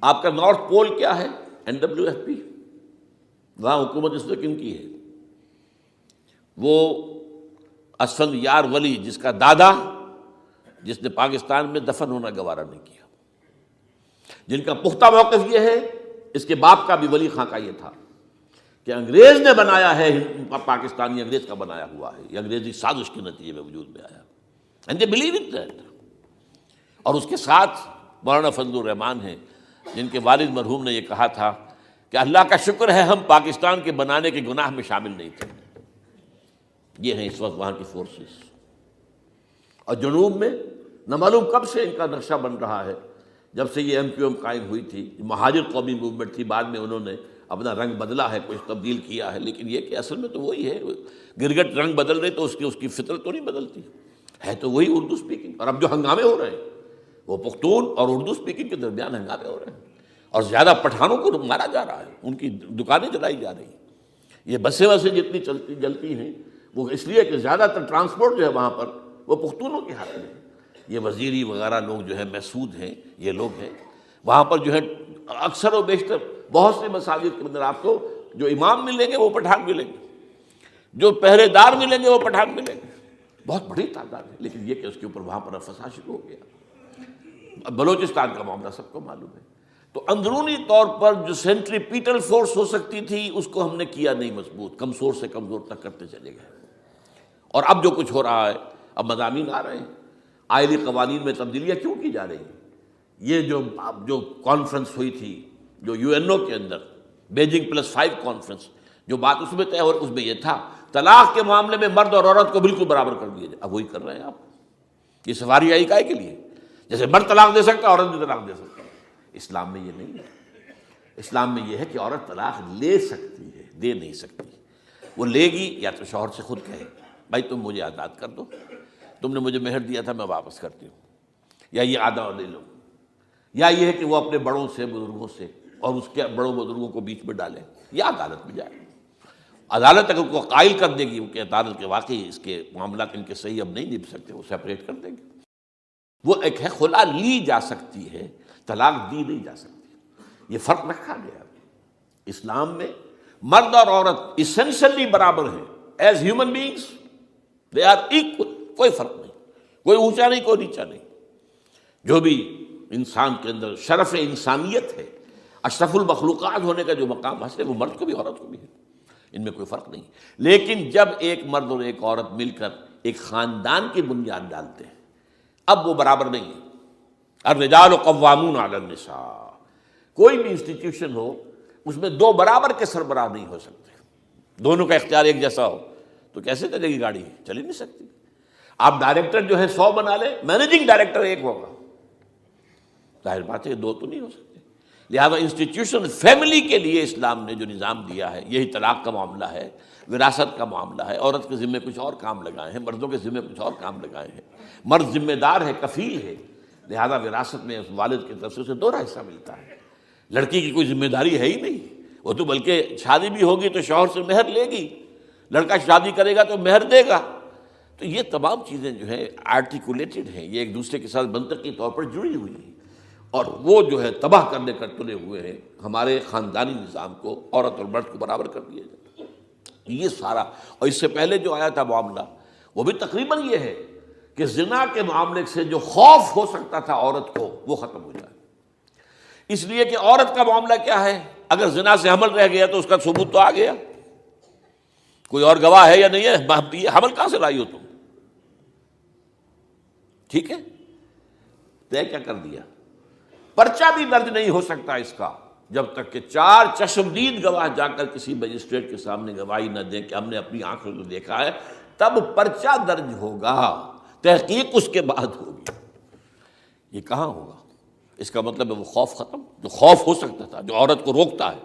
آپ کا نارتھ پول کیا ہے؟ NWFP. وہاں حکومت اس وقت کن کی ہے؟ وہ اسفند یار ولی، جس کا دادا، جس نے پاکستان میں دفن ہونا گوارا نہیں کیا، جن کا پختہ موقف یہ ہے. اس کے باپ کا بھی ولی خاں کا یہ تھا کہ انگریز نے بنایا ہے پاکستانی، انگریز کا بنایا ہوا ہے، یہ انگریزی سازش کے نتیجے میں وجود میں آیا. And they believe in that. اور اس کے ساتھ مولانا فضل الرحمان ہیں جن کے والد مرحوم نے یہ کہا تھا کہ اللہ کا شکر ہے ہم پاکستان کے بنانے کے گناہ میں شامل نہیں تھے. یہ ہیں اس وقت وہاں کی فورسز. اور جنوب میں نہ معلوم کب سے ان کا نقشہ بن رہا ہے، جب سے یہ MQM قائم ہوئی تھی. مہاجر قومی موومنٹ تھی، بعد میں انہوں نے اپنا رنگ بدلا ہے، کچھ تبدیل کیا ہے، لیکن یہ کہ اصل میں تو وہی ہے. گرگٹ رنگ بدل رہے تو اس کی فطرت تو نہیں بدلتی، ہے تو وہی اردو اسپیکنگ. اور اب جو ہنگامے ہو رہے ہیں وہ پختون اور اردو اسپیکنگ کے درمیان ہنگامے ہو رہے ہیں، اور زیادہ پٹھانوں کو مارا جا رہا ہے، ان کی دکانیں جلائی جا رہی ہیں. یہ بسیں جتنی جلتی ہیں وہ اس لیے کہ زیادہ تر ٹرانسپورٹ جو ہے وہاں پر وہ پختونوں کے ہاتھ میں ہے. یہ وزیری وغیرہ لوگ جو ہے محسود ہیں، یہ لوگ ہیں وہاں پر جو ہے اکثر و بیشتر بہت سے مساجد کے اندر آپ کو جو امام ملیں گے وہ پٹھان ملیں گے، جو پہرے دار ملیں گے وہ پٹھان ملیں گے. بہت بڑی تعداد ہے، لیکن یہ کہ اس کے اوپر وہاں پر فساد شروع ہو گیا. بلوچستان کا معاملہ سب کو معلوم ہے. تو اندرونی طور پر جو سینٹریپیٹل فورس ہو سکتی تھی اس کو ہم نے کیا نہیں مضبوط، کمزور سے کمزور تک کرتے چلے گئے. اور اب جو کچھ ہو رہا ہے، اب مضامین آ رہے ہیں، آئلی قوانین میں تبدیلیاں کیوں کی جا رہی ہیں. یہ جو کانفرنس ہوئی تھی جو یو این او کے اندر، بیجنگ +5 کانفرنس، جو بات اس میں طے ہو اس میں یہ تھا طلاق کے معاملے میں مرد اور عورت کو بالکل برابر کر دیا جائے. اب وہی کر رہے ہیں آپ. یہ سفاری آئی کائے کے لیے؟ جیسے مرد طلاق دے سکتا ہے عورت بھی طلاق دے سکتا ہے. اسلام میں یہ نہیں ہے. اسلام میں یہ ہے کہ عورت طلاق لے سکتی ہے، دے نہیں سکتی. وہ لے گی یا تو شوہر سے خود کہے بھائی تم مجھے آزاد کر دو، تم نے مجھے مہر دیا تھا میں واپس کرتی ہوں، یا یہ آدھا لے لو، یا یہ ہے کہ وہ اپنے بڑوں سے بزرگوں سے اور اس کے بڑوں بزرگوں کو بیچ میں ڈالیں یا عدالت میں جائے. عدالت اگر کو قائل کر دے گی کہ عدالت کے واقعی اس کے معاملات ان کے صحیح اب نہیں نبھ سکتے، وہ سیپریٹ کر دیں گے. وہ ایک ہے خلا لی جا سکتی ہے، طلاق دی نہیں جا سکتی. یہ فرق رکھا گیا. اسلام میں مرد اور عورت اسینشلی برابر ہیں. As human beings they are equal. کوئی فرق نہیں، کوئی اونچا نہیں، کوئی نیچا نہیں. جو بھی انسان کے اندر شرف انسانیت ہے، اشرف المخلوقات ہونے کا جو مقام حاصل ہے، وہ مرد کو بھی عورت کو بھی ہے. ان میں کوئی فرق نہیں. لیکن جب ایک مرد اور ایک عورت مل کر ایک خاندان کی بنیاد ڈالتے ہیں، اب وہ برابر نہیں ہے. الرجال قوامون علی النساء. کوئی بھی انسٹیٹیوشن ہو اس میں دو برابر کے سربراہ نہیں ہو سکتے. دونوں کا اختیار ایک جیسا ہو تو کیسے چلے گی گاڑی؟ چل ہی نہیں سکتی. آپ ڈائریکٹر جو ہے 100 بنا لیں، مینیجنگ ڈائریکٹر ایک ہوگا، ظاہر بات ہے دو تو نہیں ہو سکتے. لہذا انسٹیٹیوشن فیملی کے لیے اسلام نے جو نظام دیا ہے، یہی طلاق کا معاملہ ہے، وراثت کا معاملہ ہے. عورت کے ذمے کچھ اور کام لگائے ہیں، مردوں کے ذمے کچھ اور کام لگائے ہیں. مرد ذمہ دار ہے، کفیل ہے، لہذا وراثت میں اس والد کی طرف سے اسے 2 حصہ ملتا ہے. لڑکی کی کوئی ذمہ داری ہے ہی نہیں. وہ تو بلکہ شادی بھی ہوگی تو شوہر سے مہر لے گی، لڑکا شادی کرے گا تو مہر دے گا. تو یہ تمام چیزیں جو ہے آرٹیکولیٹڈ ہیں، یہ ایک دوسرے کے ساتھ منطقی طور پر جڑی ہوئی ہیں. اور وہ جو ہے تباہ کرنے کر تلے ہوئے ہیں ہمارے خاندانی نظام کو. عورت اور مرد کو برابر کر دیا جائے، یہ سارا. اور اس سے پہلے جو آیا تھا معاملہ وہ بھی تقریباً یہ ہے کہ زنا کے معاملے سے جو خوف ہو سکتا تھا عورت کو وہ ختم ہو جائے. اس لیے کہ عورت کا معاملہ کیا ہے، اگر زنا سے حمل رہ گیا تو اس کا ثبوت تو آ گیا، کوئی اور گواہ ہے یا نہیں ہے، یہ حمل کہاں سے لائی ہو تم؟ ٹھیک ہے، طے کیا کر دیا. پرچہ بھی درج نہیں ہو سکتا اس کا جب تک کہ 4 چشمدید گواہ جا کر کسی مجسٹریٹ کے سامنے گواہی نہ دیں کہ ہم نے اپنی آنکھوں سے دیکھا ہے، تب پرچہ درج ہوگا. تحقیق اس کے بعد ہوگی. یہ کہاں ہوگا؟ اس کا مطلب ہے وہ خوف ختم جو خوف ہو سکتا تھا، جو عورت کو روکتا ہے.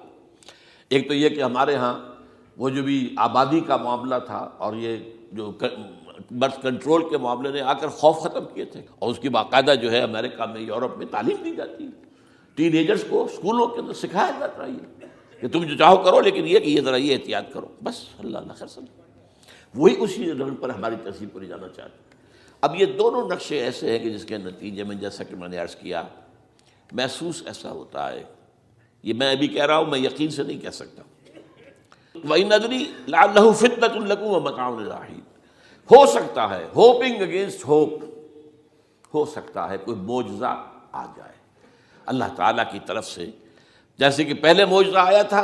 ایک تو یہ کہ ہمارے ہاں وہ جو بھی آبادی کا معاملہ تھا اور یہ جو برتھ کنٹرول کے معاملے نے آ کر خوف ختم کیے تھے. اور اس کی باقاعدہ جو ہے امریکہ میں، یورپ میں تعلیم دی جاتی ہے. ٹین ایجرز کو اسکولوں کے اندر سکھایا جاتا ہے کہ تم جو چاہو کرو، لیکن یہ کہ یہ ذرا یہ احتیاط کرو. بس اللہ خیر سمجھ. وہی اسی رنگ پر ہماری تہذیب کو لے جانا چاہتے ہیں. اب یہ دونوں نقشے ایسے ہیں کہ جس کے نتیجے میں جیسا کہ میں نے عرض کیا، محسوس ایسا ہوتا ہے. یہ میں ابھی کہہ رہا ہوں، میں یقین سے نہیں کہہ سکتا. وَإِنْ نَدْرِي لَعَلَّهُ فِتْنَةٌ لَكُمْ وَمَتَاعٌ إِلَىٰ حِينٍ. ہو سکتا ہے، ہوپنگ اگینسٹ ہوپ، ہو سکتا ہے کوئی معجزہ آ جائے اللہ تعالیٰ کی طرف سے. جیسے کہ پہلے معجزہ آیا تھا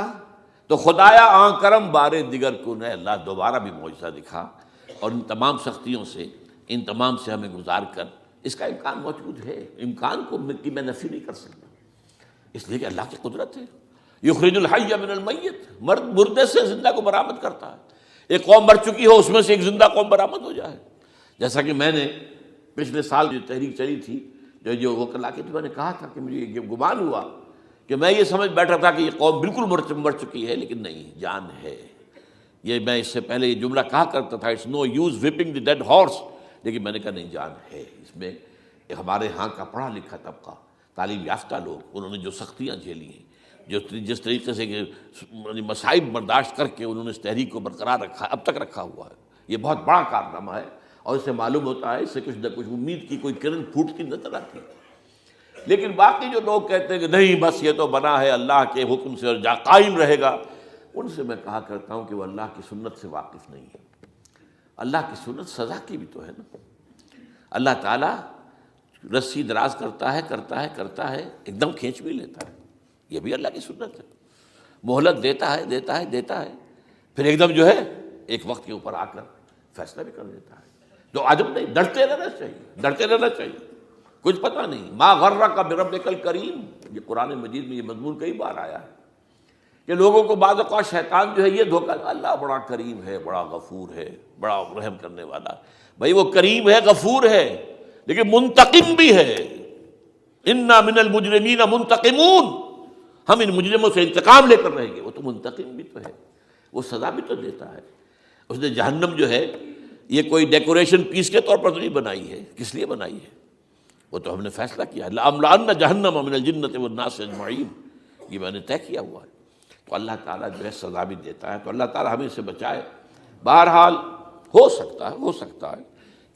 تو خدایا آن کرم بارے دیگر کو نے اللہ دوبارہ بھی معجزہ دکھا. اور ان تمام سختیوں سے، ان تمام سے ہمیں گزار کر اس کا امکان موجود ہے. امکان کو میں نفی نہیں کر سکتا، اس لیے کہ اللہ کی قدرت ہے. یخرج الحی من المیت، مردے سے زندہ کو برآمد کرتا ہے. ایک قوم مر چکی ہو، اس میں سے ایک زندہ قوم برآمد ہو جائے. جیسا کہ میں نے پچھلے سال جو تحریک چلی تھی جو وکلا کی، تو میں نے کہا تھا کہ مجھے یہ گمان ہوا کہ میں یہ سمجھ بیٹھا تھا کہ یہ قوم بالکل مر چکی ہے، لیکن نہیں، جان ہے۔ یہ میں اس سے پہلے یہ جملہ کہا کرتا تھا، it's no use whipping the dead horse, لیکن میں نے کہا نہیں، جان ہے اس میں۔ ہمارے ہاں کا پڑھا لکھا طبقہ، تعلیم یافتہ لوگ، انہوں نے جو سختیاں جھیلی ہیں، جس طریقے سے کہ مصائب برداشت کر کے انہوں نے اس تحریک کو برقرار رکھا ہے، اب تک رکھا ہوا ہے، یہ بہت بڑا کارنامہ ہے، اور اس سے معلوم ہوتا ہے، اس سے کچھ نہ کچھ امید کی کوئی کرن پھوٹتی نظر آتی ہے۔ لیکن باقی جو لوگ کہتے ہیں کہ نہیں بس یہ تو بنا ہے اللہ کے حکم سے اور قائم رہے گا، ان سے میں کہا کرتا ہوں کہ وہ اللہ کی سنت سے واقف نہیں ہے۔ اللہ کی سنت سزا کی بھی تو ہے نا۔ اللہ تعالیٰ رسی دراز کرتا ہے، ایک دم کھینچ بھی لیتا ہے، یہ بھی اللہ کی سنت ہے۔ مہلت دیتا ہے، پھر ایک دم جو ہے ایک وقت کے اوپر آ کر فیصلہ بھی کر دیتا ہے۔ تو عجب نہیں، ڈرتے رہنا چاہیے، کچھ پتہ نہیں۔ ما غرک بربک الکریم، یہ قرآن مجید میں یہ مضمون کئی بار آیا ہے کہ لوگوں کو بعض اوقات شیطان جو ہے یہ دھوکہ، اللہ بڑا کریم ہے، بڑا غفور ہے، بڑا رحم کرنے والا۔ بھائی وہ کریم ہے، غفور ہے، لیکن منتقم بھی ہے۔ انا من المجرمین منتقمون، ہم ان مجرموں سے انتقام لے کر رہیں گے۔ وہ تو منتقم بھی تو ہے، وہ سزا بھی تو دیتا ہے۔ اس نے جہنم جو ہے یہ کوئی ڈیکوریشن پیس کے طور پر تو نہیں بنائی ہے، کس لیے بنائی ہے؟ وہ تو ہم نے فیصلہ کیا ہے، لَأَمْلَأَنَّ جَهَنَّمَ مِنَ الْجِنَّةِ وَالنَّاسِ أَجْمَعِينَ، یہ میں نے طے کیا ہوا ہے۔ تو اللہ تعالیٰ جو ہے سزا بھی دیتا ہے، تو اللہ تعالیٰ ہمیں اس سے بچائے۔ بہرحال ہو سکتا ہے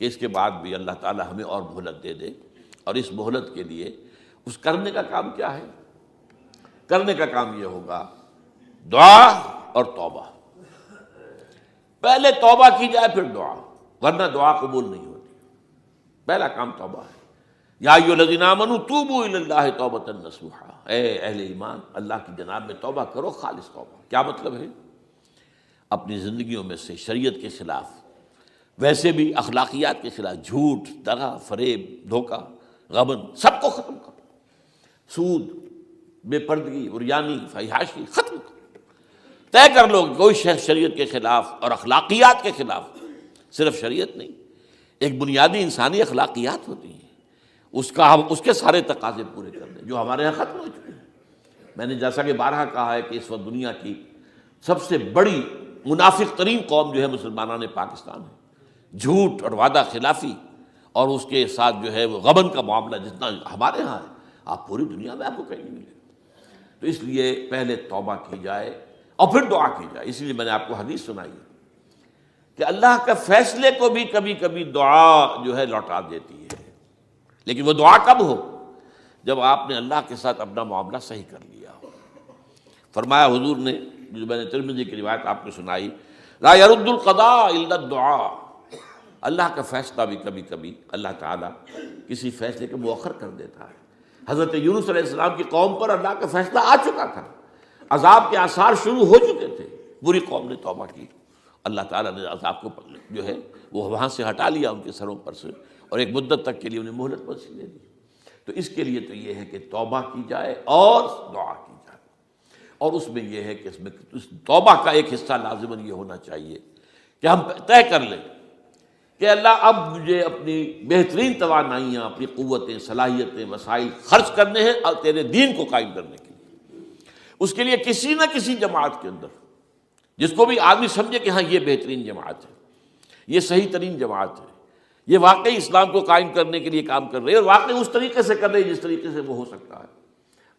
کہ اس کے بعد بھی اللہ تعالیٰ ہمیں اور مہلت دے دے، اور اس مہلت کے لیے اس کرنے کا کام کیا ہے؟ کرنے کا کام یہ ہوگا دعا اور توبہ۔ پہلے توبہ کی جائے پھر دعا، ورنہ دعا قبول نہیں ہوتی۔ پہلا کام توبہ ہے۔ یا ایھا الذین آمنوا توبوا الی اللہ توبۃ نصوحا، اے اہل ایمان اللہ کی جناب میں توبہ کرو، خالص توبہ۔ کیا مطلب ہے؟ اپنی زندگیوں میں سے شریعت کے خلاف، ویسے بھی اخلاقیات کے خلاف، جھوٹ، دغا، فریب، دھوکہ، غبن، سب کو ختم کرو۔ سود، بے پردگی، عریانی، فحاشی ختم کرو۔ طے کر لو کہ کوئی شخص شریعت کے خلاف اور اخلاقیات کے خلاف، صرف شریعت نہیں، ایک بنیادی انسانی اخلاقیات ہوتی ہیں، اس کے سارے تقاضے پورے کر دیں جو ہمارے یہاں ختم ہو چکے ہیں۔ میں نے جیسا کہ بارہا کہا ہے کہ اس وقت دنیا کی سب سے بڑی منافق ترین قوم جو ہے مسلمانان پاکستان ہے۔ جھوٹ اور وعدہ خلافی، اور اس کے ساتھ جو ہے وہ غبن کا معاملہ جتنا ہمارے ہاں ہے، آپ پوری دنیا میں آپ کو کہیں نہیں ملے۔ تو اس لیے پہلے توبہ کی جائے اور پھر دعا کی جائے۔ اسی لیے میں نے آپ کو حدیث سنائی ہے کہ اللہ کے فیصلے کو بھی کبھی کبھی دعا جو ہے لوٹا دیتی ہے، لیکن وہ دعا کب ہو؟ جب آپ نے اللہ کے ساتھ اپنا معاملہ صحیح کر لیا ہو۔ فرمایا حضور نے، جو میں نے ترمذی کی روایت آپ کو سنائی، لا يرد القضاء الا الدعاء، اللہ کا فیصلہ بھی کبھی کبھی اللہ تعالیٰ کسی فیصلے کو مؤخر کر دیتا ہے۔ حضرت یونس علیہ السلام کی قوم پر اللہ کا فیصلہ آ چکا تھا، عذاب کے آثار شروع ہو چکے تھے، بری قوم نے توبہ کی، اللہ تعالیٰ نے عذاب کو جو ہے وہ وہاں سے ہٹا لیا ان کے سروں پر سے، اور ایک مدت تک کے لیے انہیں مہلت بخشی دے دی۔ تو اس کے لیے تو یہ ہے کہ توبہ کی جائے اور دعا کی جائے، اور اس میں یہ ہے کہ اس میں اس توبہ کا ایک حصہ لازماً یہ ہونا چاہیے کہ ہم طے کر لیں کہ اللہ اب مجھے اپنی بہترین توانائیاں، اپنی قوتیں، صلاحیتیں، وسائل خرچ کرنے ہیں اور تیرے دین کو قائم کرنے کے لیے۔ اس کے لیے کسی نہ کسی جماعت کے اندر، جس کو بھی آدمی سمجھے کہ ہاں یہ بہترین جماعت ہے، یہ صحیح ترین جماعت ہے، یہ واقعی اسلام کو قائم کرنے کے لیے کام کر رہی ہے، اور واقعی اس طریقے سے کر رہی ہے جس طریقے سے وہ ہو سکتا ہے،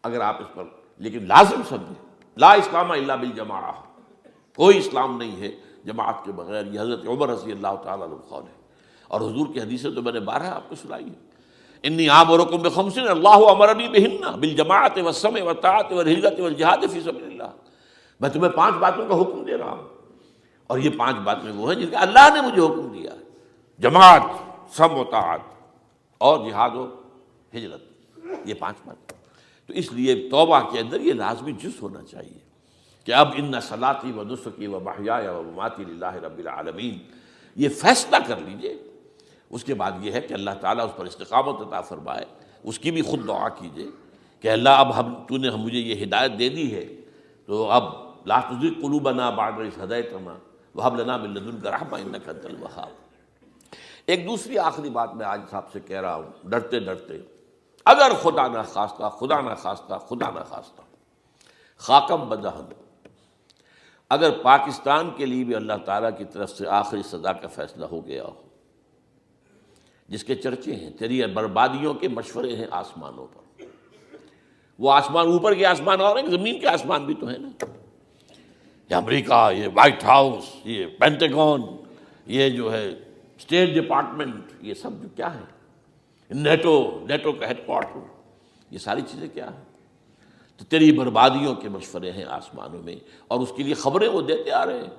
اگر آپ اس پر لیکن لازم سمجھیں لا اسلام الا بالجماعہ، کوئی اسلام نہیں ہے جماعت کے بغیر۔ یہ حضرت عمر رضی اللہ تعالیٰ عنہ قول ہے، اور حضور کی حدیثیں تو میں نے بارہا آپ کو سنائی ہے۔ انی آمرکم بخمس اللہ امرنی بہن بالجماعت والسمع والطاعۃ والہجرۃ والجہاد فی سبیل اللہ، میں تمہیں 5 باتوں کا حکم دے رہا ہوں، اور یہ 5 باتیں وہ ہیں جن کا اللہ نے مجھے حکم دیا ہے، جماعت، سمع و طاعت اور جہاد و ہجرت، یہ 5 باتیں۔ تو اس لیے توبہ کے اندر یہ لازمی جز ہونا چاہیے کہ اب ان صلاتی و نسکی و محیای و مماتی للہ رب العالمین، یہ فیصلہ کر لیجئے۔ اس کے بعد یہ ہے کہ اللہ تعالیٰ اس پر استقامت عطا فرمائے، اس کی بھی خود دعا کیجئے کہ اللہ اب تو نے مجھے یہ ہدایت دے دی ہے، تو اب لا تزغ قلوبنا بعد اذ ہدیتنا وہب لنا من لدنک رحمۃ انک انت الوہاب۔ ایک دوسری آخری بات میں آج صاحب سے کہہ رہا ہوں، ڈرتے ڈرتے، اگر خدا نہ خواستہ خاکم بدہن، اگر پاکستان کے لیے بھی اللہ تعالیٰ کی طرف سے آخری سزا کا فیصلہ ہو گیا ہو، جس کے چرچے ہیں، تیری بربادیوں کے مشورے ہیں آسمانوں پر، وہ آسمان اوپر کے آسمان اور ہیں، زمین کے آسمان بھی تو ہیں نا، یہ امریکہ، یہ وائٹ ہاؤس، یہ پینٹاگون، یہ جو ہے اسٹیٹ ڈپارٹمنٹ، یہ سب جو کیا ہے، نیٹو کا ہیڈ کوارٹر، یہ ساری چیزیں کیا ہیں؟ تو تیری بربادیوں کے مشورے ہیں آسمانوں میں، اور اس کے لیے خبریں وہ دیتے آ رہے ہیں۔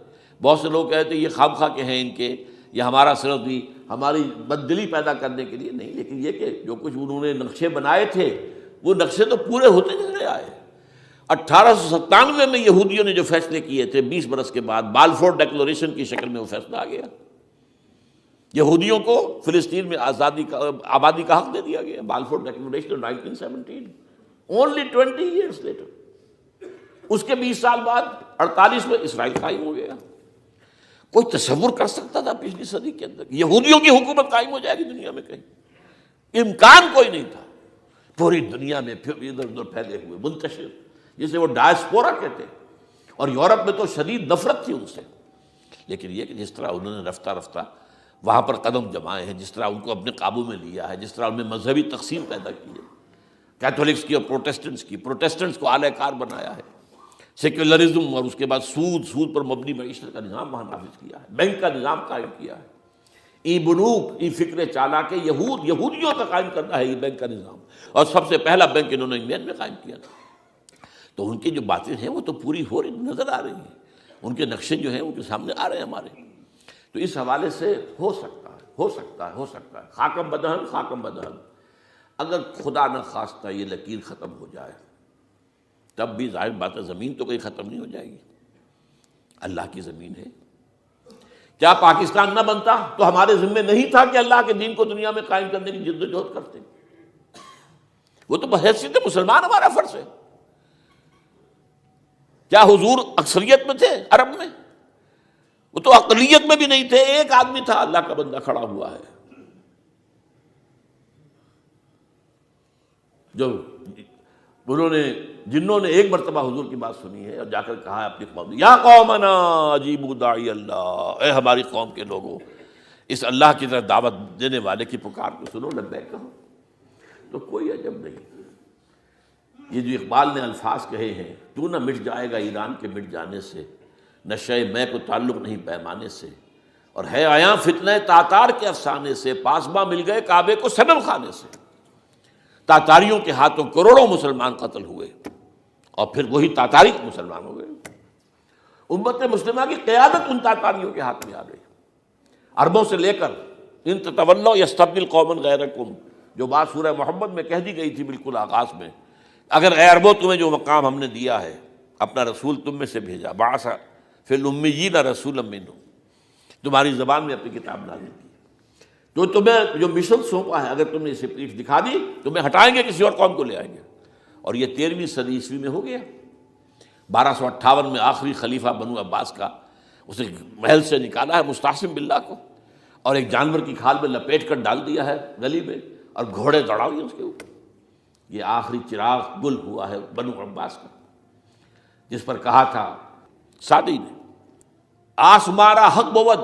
بہت سے لوگ کہتے ہیں یہ خام خواہ کے ہیں ان کے، یہ ہمارا صرف بھی ہماری بددلی پیدا کرنے کے لیے نہیں، لیکن یہ کہ جو کچھ انہوں نے نقشے بنائے تھے وہ نقشے تو پورے ہوتے چلے آئے۔ 1897 میں یہودیوں نے جو فیصلے کیے تھے، 20 برس کے بعد بالفور ڈیکلریشن کی شکل میں وہ فیصلہ آ گیا، یہودیوں کو فلسطین میں آبادی کا حق دے دیا گیا، Balfour declaration 1917، only 20 years later۔ اس کے 20 سال بعد 48 میں اسرائیل قائم ہو گیا۔ کوئی تصور کر سکتا تھا پچھلی صدی کے اندر یہودیوں کی حکومت قائم ہو جائے گی دنیا میں؟ کہیں امکان کوئی نہیں تھا۔ پوری دنیا میں پھر ادھر ادھر پھیلے ہوئے، منتشر، جسے وہ ڈائسپورا کہتے ہیں، اور یورپ میں تو شدید نفرت تھی ان سے، لیکن یہ کہ جس طرح انہوں نے رفتہ رفتہ وہاں پر قدم جمائے ہیں، جس طرح ان کو اپنے قابو میں لیا ہے، جس طرح ان میں مذہبی تقسیم پیدا کی ہے، کیتھولکس کی اور پروٹیسٹنٹس کو اعلی کار بنایا ہے، سیکولرزم اور اس کے بعد سود پر مبنی معیشت کا نظام وہاں نافذ کیا ہے، بینک کا نظام قائم کیا ہے، ای بنوک، ای فکر چالاک یہودیوں کا قائم کرنا ہے یہ بینک کا نظام، اور سب سے پہلا بینک انہوں نے انگلینڈ میں قائم کیا تھا۔ تو ان کی جو باتیں ہیں وہ تو پوری ہو رہی نظر آ رہی ہیں، ان کے نقشے جو ہیں ان کے سامنے آ رہے ہیں ہمارے۔ تو اس حوالے سے ہو سکتا ہے خاکم بدہن، اگر خدا نہ خواستہ یہ لکیر ختم ہو جائے، تب بھی ظاہر بات ہے زمین تو کوئی ختم نہیں ہو جائے گی، اللہ کی زمین ہے۔ کیا پاکستان نہ بنتا تو ہمارے ذمے نہیں تھا کہ اللہ کے دین کو دنیا میں قائم کرنے کی جد و جہد کرتے؟ وہ تو بحیثیت مسلمان ہمارا فرض ہے۔ کیا حضور اکثریت میں تھے عرب میں؟ وہ تو اقلیت میں بھی نہیں تھے، ایک آدمی تھا اللہ کا بندہ کھڑا ہوا ہے، جو جنہوں نے ایک مرتبہ حضور کی بات سنی ہے اور جا کر کہا ہے اپنی قوم، یا قومنا اجیبوا داعی اللہ، اے ہماری قوم کے لوگوں، اس اللہ کی طرف دعوت دینے والے کی پکار کو سنو، لبیک کہو۔ تو کوئی عجب نہیں، یہ جو اقبال نے الفاظ کہے ہیں، تو نہ مٹ جائے گا ایران کے مٹ جانے سے، نشے میں کو تعلق نہیں پیمانے سے، اور ہے عیاں فتنہ تاتار کے افسانے سے، پاسباں مل گئے کعبے کو صنم خانے سے۔ تاتاریوں کے ہاتھوں کروڑوں مسلمان قتل ہوئے، اور پھر وہی تاتاری مسلمان ہو گئے۔ امت مسلمہ کی قیادت ان تاتاریوں کے ہاتھ میں آ گئی، عربوں سے لے کر ان تتولوا یستبدل قوما غیرکم، جو بات سورہ محمد میں کہہ دی گئی تھی بالکل آغاز میں، اگر اے عربوں تمہیں جو مقام ہم نے دیا ہے، اپنا رسول تم میں سے بھیجا، بعث فی الامیین رسولا منہم، تمہاری زبان میں اپنی کتاب نازل کی، جو تمہیں جو مشن سونپا ہے، اگر تم نے اسے پیٹھ دکھا دی تمہیں ہٹائیں گے، کسی اور قوم کو لے آئیں گے۔ اور یہ 13ویں صدی عیسوی میں ہو گیا۔ 1258 میں آخری خلیفہ بنو عباس کا اسے محل سے نکالا ہے مستعصم باللہ کو، اور ایک جانور کی کھال میں لپیٹ کر ڈال دیا ہے گلی میں، اور گھوڑے دوڑا دیے اس کے اوپر۔ یہ آخری چراغ گل ہوا ہے بنو عباس کا، جس پر کہا تھا سعدی نے، آسمارا حق بود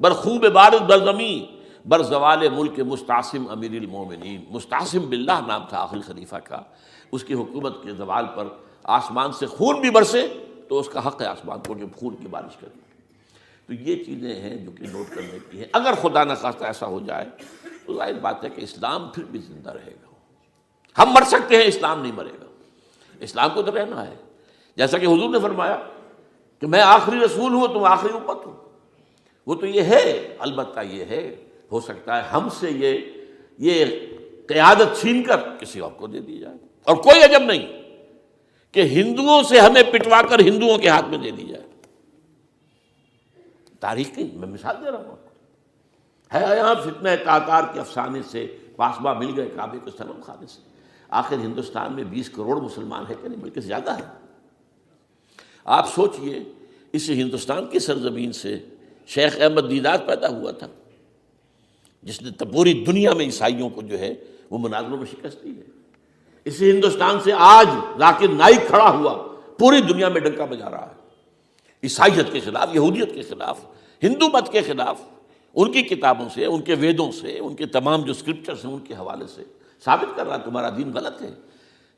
بر خوب بارد بر زمین بر زوال ملک مستعصم امیر المومنین۔ مستعصم باللہ نام تھا آخری خلیفہ کا، اس کی حکومت کے زوال پر آسمان سے خون بھی برسے تو اس کا حق ہے آسمان کو کہ خون کی بارش کرے۔ تو یہ چیزیں ہیں جو کہ نوٹ کرنے کی ہیں۔ اگر خدا نہ خواستہ ایسا ہو جائے تو ظاہر بات ہے کہ اسلام پھر بھی زندہ رہے گا۔ ہم مر سکتے ہیں، اسلام نہیں مرے گا، اسلام کو تو رہنا ہے۔ جیسا کہ حضور نے فرمایا کہ میں آخری رسول ہوں، تم آخری امت ہو، وہ تو یہ ہے، البتہ یہ ہے ہو سکتا ہے ہم سے یہ قیادت چھین کر کسی اور کو دے دی جائے، اور کوئی عجب نہیں کہ ہندوؤں سے ہمیں پٹوا کر ہندوؤں کے ہاتھ میں دے دی جائے۔ تاریخ کی میں مثال دے رہا ہوں، ہے یہاں فتنہ تاتار کے افسانے سے، پاسباں مل گئے کعبے کو صنم خانے سے۔ آخر ہندوستان میں 20 کروڑ مسلمان ہے کہ نہیں، بلکہ زیادہ ہے۔ آپ سوچئے اس ہندوستان کی سرزمین سے شیخ احمد دیدات پیدا ہوا تھا، جس نے پوری دنیا میں عیسائیوں کو جو ہے وہ مناظروں میں شکست دی ہے۔ اسی ہندوستان سے آج ذاکر نائک کھڑا ہوا پوری دنیا میں ڈنکا بجا رہا ہے، عیسائیت کے خلاف، یہودیت کے خلاف، ہندو مت کے خلاف، ان کی کتابوں سے، ان کے ویدوں سے، ان کے تمام جو اسکرپچرس ہیں ان کے حوالے سے ثابت کر رہا ہے تمہارا دین غلط ہے،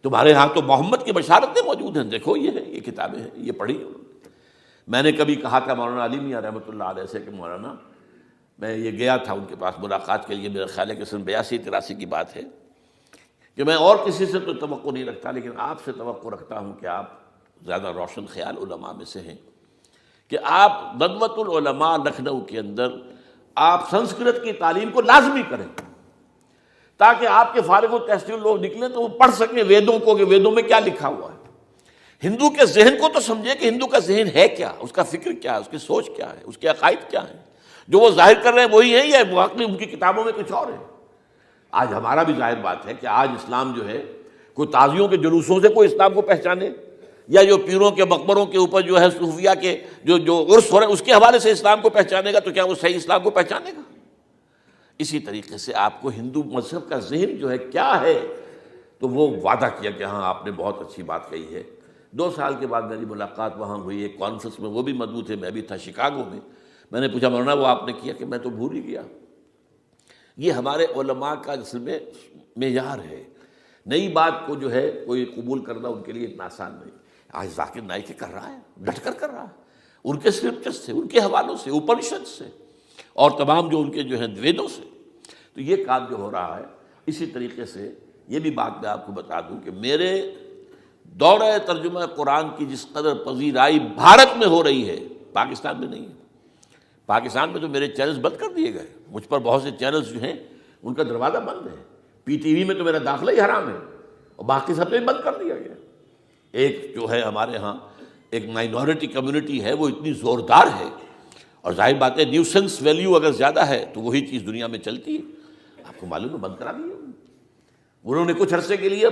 تمہارے ہاں تو محمد کی بشارتیں موجود ہیں، دیکھو یہ ہے، یہ کتابیں ہیں، یہ پڑھی انہوں نے۔ میں نے کبھی کہا تھا مولانا علی میاں رحمۃ اللہ علیہ سے کہ مولانا، میں یہ گیا تھا ان کے پاس ملاقات کے لیے، میرا خیال ہے کہ سن 82-83 کی بات ہے، کہ میں اور کسی سے تو توقع نہیں رکھتا لیکن آپ سے توقع رکھتا ہوں کہ آپ زیادہ روشن خیال علماء میں سے ہیں، کہ آپ ندوۃ العلماء لکھنؤ کے اندر آپ سنسکرت کی تعلیم کو لازمی کریں، تاکہ آپ کے فارغ التحصیل لوگ نکلیں تو وہ پڑھ سکیں ویدوں کو کہ ویدوں میں کیا لکھا ہوا ہے، ہندو کے ذہن کو تو سمجھے کہ ہندو کا ذہن ہے کیا، اس کا فکر کیا ہے، اس کی سوچ کیا ہے، اس کے عقائد کیا ہیں، جو وہ ظاہر کر رہے ہیں وہی ہیں یا واقعی ان کی کتابوں میں کچھ اور ہے۔ آج ہمارا بھی ظاہر بات ہے کہ آج اسلام جو ہے، کوئی تازیوں کے جلوسوں سے کوئی اسلام کو پہچانے، یا جو پیروں کے مقبروں کے اوپر جو ہے صوفیہ کے جو عرس ہو رہے ہیں اس کے حوالے سے اسلام کو پہچانے گا، تو کیا وہ صحیح اسلام کو پہچانے گا؟ اسی طریقے سے آپ کو ہندو مذہب کا ذہن جو ہے کیا ہے، تو وہ وعدہ کیا کہ ہاں آپ نے بہت اچھی بات کہی ہے۔ 2 سال کے بعد میری ملاقات وہاں ہوئی ایک کانفرنس میں، وہ بھی مدعو تھے، میں بھی تھا شکاگو میں۔ میں نے پوچھا مولانا وہ آپ نے کیا؟ کہ میں تو بھول ہی گیا۔ یہ ہمارے علماء کا اصل میں معیار ہے، نئی بات کو جو ہے کوئی قبول کرنا ان کے لیے اتنا آسان نہیں۔ آج ذاکر نائک کر رہا ہے، ڈٹ کر کر رہا ہے، ان کے اسکرپچرز سے، ان کے حوالوں سے، اپنشد سے، اور تمام جو ان کے جو ہیں ویدوں سے، تو یہ کام جو ہو رہا ہے۔ اسی طریقے سے یہ بھی بات میں آپ کو بتا دوں کہ میرے دورہ ترجمہ قرآن کی جس قدر پذیرائی بھارت میں ہو رہی ہے، پاکستان میں نہیں ہے۔ پاکستان میں تو میرے چینلز بند کر دیے گئے، مجھ پر بہت سے چینلز جو ہیں ان کا دروازہ بند ہے، پی ٹی وی میں تو میرا داخلہ ہی حرام ہے، اور باقی سب نے بند کر دیا گیا۔ ایک جو ہے ہمارے ہاں ایک مائنورٹی کمیونٹی ہے، وہ اتنی زوردار ہے، اور ظاہر بات ہے نیوسنس ویلیو اگر زیادہ ہے تو وہی چیز دنیا میں چلتی ہے۔ آپ کو معلوم ہے بند کرا دیا انہوں نے کچھ عرصے کے لیے،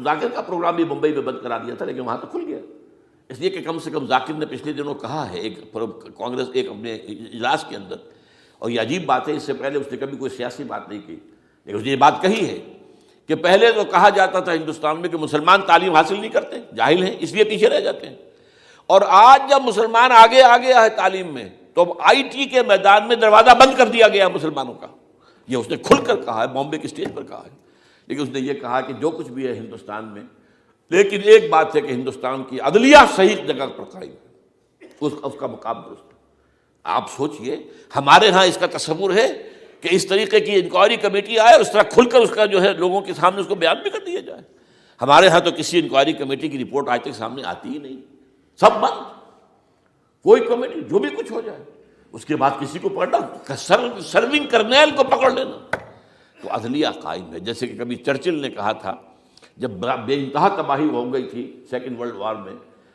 ذاکر کا پروگرام بھی بمبئی میں بند کرا دیا تھا، لیکن وہاں تو کھل گیا، اس لیے کہ کم سے کم ذاکر نے پچھلے دنوں کہا ہے ایک کانگریس ایک اپنے اجلاس کے اندر، اور یہ عجیب بات ہے، اس سے پہلے اس نے کبھی کوئی سیاسی بات نہیں کی، لیکن اس نے یہ بات کہی ہے کہ پہلے تو کہا جاتا تھا ہندوستان میں کہ مسلمان تعلیم حاصل نہیں کرتے، جاہل ہیں، اس لیے پیچھے رہ جاتے ہیں، اور آج جب مسلمان آگے آ گیا ہے تعلیم میں، تو اب آئی ٹی کے میدان میں دروازہ بند کر دیا گیا مسلمانوں کا۔ یہ اس نے کھل کر کہا ہے، بامبے کی اسٹیج پر کہا ہے، لیکن اس نے یہ کہا کہ جو کچھ بھی ہے ہندوستان میں، لیکن ایک بات ہے کہ ہندوستان کی عدلیہ صحیح جگہ پر قائم ہے، اس کا مقام درست ہے۔ آپ سوچئے ہمارے ہاں اس کا تصور ہے کہ اس طریقے کی انکوائری کمیٹی آئے اور اس طرح کھل کر اس کا جو ہے لوگوں کے سامنے اس کو بیان بھی کر دیا جائے۔ ہمارے ہاں تو کسی انکوائری کمیٹی کی رپورٹ آج تک سامنے آتی ہی نہیں، سب بند، کوئی کمیٹی جو بھی کچھ ہو جائے، اس کے بعد کسی کو پکڑنا، سرونگ کرنیل کو پکڑ لینا، تو عدلیہ قائم ہے۔ جیسے کہ کبھی چرچل نے کہا تھا جب بے انتہا تباہی ہو گئی تھی سیکنڈ ورلڈ وار میں،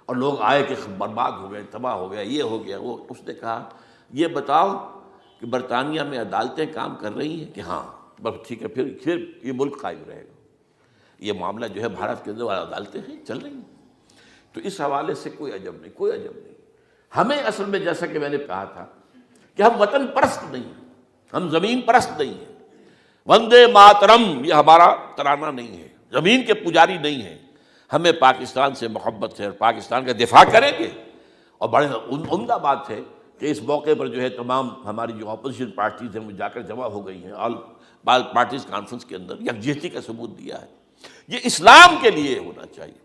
اور لوگ آئے کہ برباد ہو گئے، تباہ ہو گیا، یہ ہو گیا وہ، اس نے کہا یہ بتاؤ کہ برطانیہ میں عدالتیں کام کر رہی ہیں؟ کہ ہاں، بس ٹھیک ہے، پھر یہ ملک قائم رہے گا۔ یہ معاملہ جو ہے بھارت کے اندر عدالتیں ہیں، چل رہی ہیں، تو اس حوالے سے کوئی عجب نہیں، کوئی عجب نہیں۔ ہمیں اصل میں جیسا کہ میں نے کہا تھا کہ ہم وطن پرست نہیں ہیں، ہم زمین پرست نہیں ہیں، وندے ماترم یہ ہمارا ترانہ نہیں ہے، زمین کے پجاری نہیں ہیں، ہمیں پاکستان سے محبت ہے اور پاکستان کا دفاع کریں گے۔ اور بڑے عمدہ بات ہے کہ اس موقع پر جو ہے تمام ہماری جو اپوزیشن پارٹیز ہیں وہ جا کر جمع ہو گئی ہیں، آل پارٹیز کانفرنس کے اندر یکجہتی کا ثبوت دیا ہے۔ یہ اسلام کے لیے ہونا چاہیے،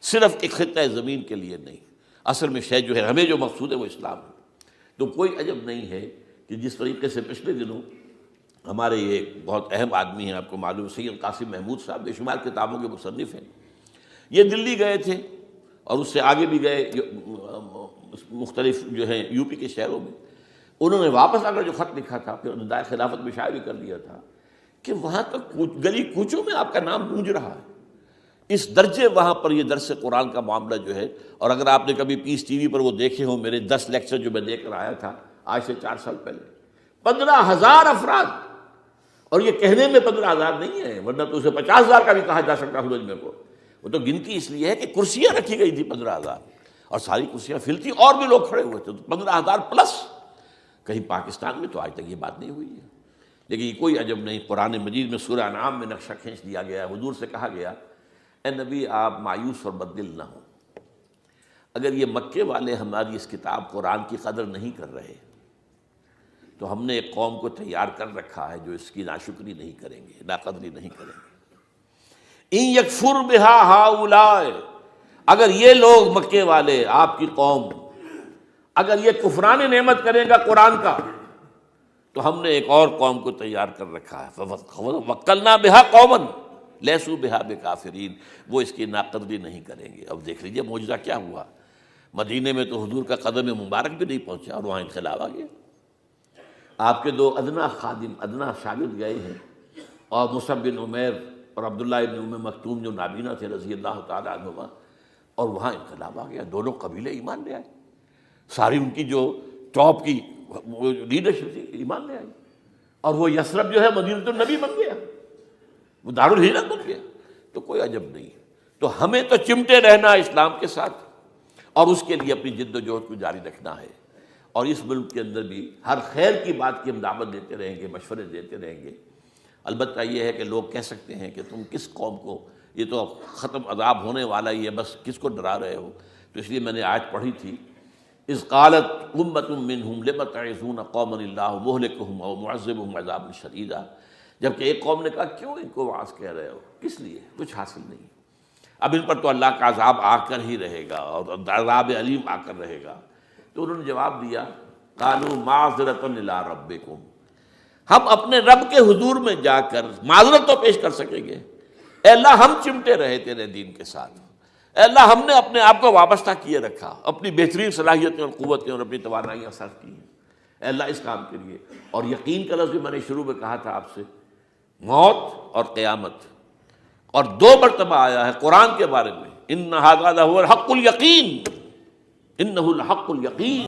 صرف ایک خطہ زمین کے لیے نہیں۔ اصل میں شے جو ہے ہمیں جو مقصود ہے وہ اسلام ہے۔ تو کوئی عجب نہیں ہے کہ جس طریقے سے پچھلے دنوں ہمارے یہ بہت اہم آدمی ہیں، آپ کو معلوم، سید قاسم محمود صاحب بے شمار کتابوں کے مصنف ہیں، یہ دلی گئے تھے اور اس سے آگے بھی گئے مختلف جو ہیں یو پی کے شہروں میں۔ انہوں نے واپس آ کر جو خط لکھا تھا، پھر ندائے خلافت میں شائع بھی کر دیا تھا کہ وہاں تک گلی کوچوں میں آپ کا نام گونج رہا ہے، اس درجے وہاں پر یہ درس قرآن کا معاملہ جو ہے۔ اور اگر آپ نے کبھی پیس ٹی وی پر وہ دیکھے ہوں میرے 10 لیکچر جو میں دے کر آیا تھا آج سے 4 سال پہلے، 15,000 افراد، اور یہ کہنے میں 15,000 نہیں ہے، ورنہ تو اسے 50,000 کا بھی کہا جا سکتا ہے مجمع کو۔ وہ تو گنتی اس لیے ہے کہ کرسیاں رکھی گئی تھی 15,000، اور ساری کرسیاں فل تھیں، اور بھی لوگ کھڑے ہوئے تھے، 15,000 پلس۔ کہیں پاکستان میں تو آج تک یہ بات نہیں ہوئی ہے، لیکن یہ کوئی عجب نہیں۔ قرآن مجید میں سورہ انعام میں نقشہ کھینچ دیا گیا ہے، حضور سے کہا گیا اے نبی آپ مایوس اور بددل نہ ہوں، اگر یہ مکے والے ہماری اس کتاب قرآن کی قدر نہیں کر رہے تو ہم نے ایک قوم کو تیار کر رکھا ہے جو اس کی ناشکری نہیں کریں گے، ناقدری نہیں کریں گے۔ ان یکفر بہا ہؤلاء، اگر یہ لوگ مکے والے، آپ کی قوم، اگر یہ کفران نعمت کرے گا قرآن کا، تو ہم نے ایک اور قوم کو تیار کر رکھا ہے، وَوَكَّلْنَا بِهَا قَوْمًا لَيْسُوا بِهَا بِكَافِرِينَ، وہ اس کی ناقدری نہیں کریں گے۔ اب دیکھ لیجئے معجزہ کیا ہوا، مدینے میں تو حضور کا قدم مبارک بھی نہیں پہنچا اور وہاں انقلاب آ گیا۔ آپ کے دو ادنا خادم، ادنا شاگرد گئے ہیں، اور مصعب بن عمیر اور عبداللہ بن ام مکتوم جو نابینا تھے رضی اللہ تعالیٰ عنہما، اور وہاں انقلاب آ گیا، دونوں قبیلے ایمان لے آئے، ساری ان کی جو ٹاپ کی لیڈرشپ تھی ایمان لے آئی، اور وہ یثرب جو ہے مدینۃ النبی بن گیا، وہ دارالہجرت بن گیا۔ تو کوئی عجب نہیں، تو ہمیں تو چمٹے رہنا اسلام کے ساتھ، اور اس کے لیے اپنی جد و جہد کو جاری رکھنا ہے، اور اس ملک کے اندر بھی ہر خیر کی بات کی ہم دعوت دیتے رہیں گے، مشورے دیتے رہیں گے۔ البتہ یہ ہے کہ لوگ کہہ سکتے ہیں کہ تم کس قوم کو، یہ تو ختم عذاب ہونے والا ہی ہے، بس کس کو ڈرا رہے ہو؟ تو اس لیے میں نے آیت پڑھی تھی، اذ قالت امۃ منہم لم تعظون قوما اللہ مہلکہم او معذبہم عذابا شدیدا، جبکہ ایک قوم نے کہا کیوں ان کو وعظ کہہ رہے ہو، کس لیے، کچھ حاصل نہیں، اب ان پر تو اللہ کا عذاب آ کر ہی رہے گا، اور عذاب علیم آ کر رہے گا۔ تو انہوں نے جواب دیا، قالوا معذرۃ الی ربکم، ہم اپنے رب کے حضور میں جا کر معذرت تو پیش کر سکیں گے، اے اللہ ہم چمٹے رہے تیرے دین کے ساتھ، اے اللہ ہم نے اپنے آپ کو وابستہ کیے رکھا، اپنی بہترین صلاحیتیں اور قوتیں اور اپنی توانائیاں صرف کی ہیں اے اللہ اس کام کے لیے۔ اور یقین کا لفظ بھی میں نے شروع میں کہا تھا آپ سے، موت اور قیامت، اور دو مرتبہ آیا ہے قرآن کے بارے میں، ان ھذا لھو الحق الیقین، انہ الحق الیقین۔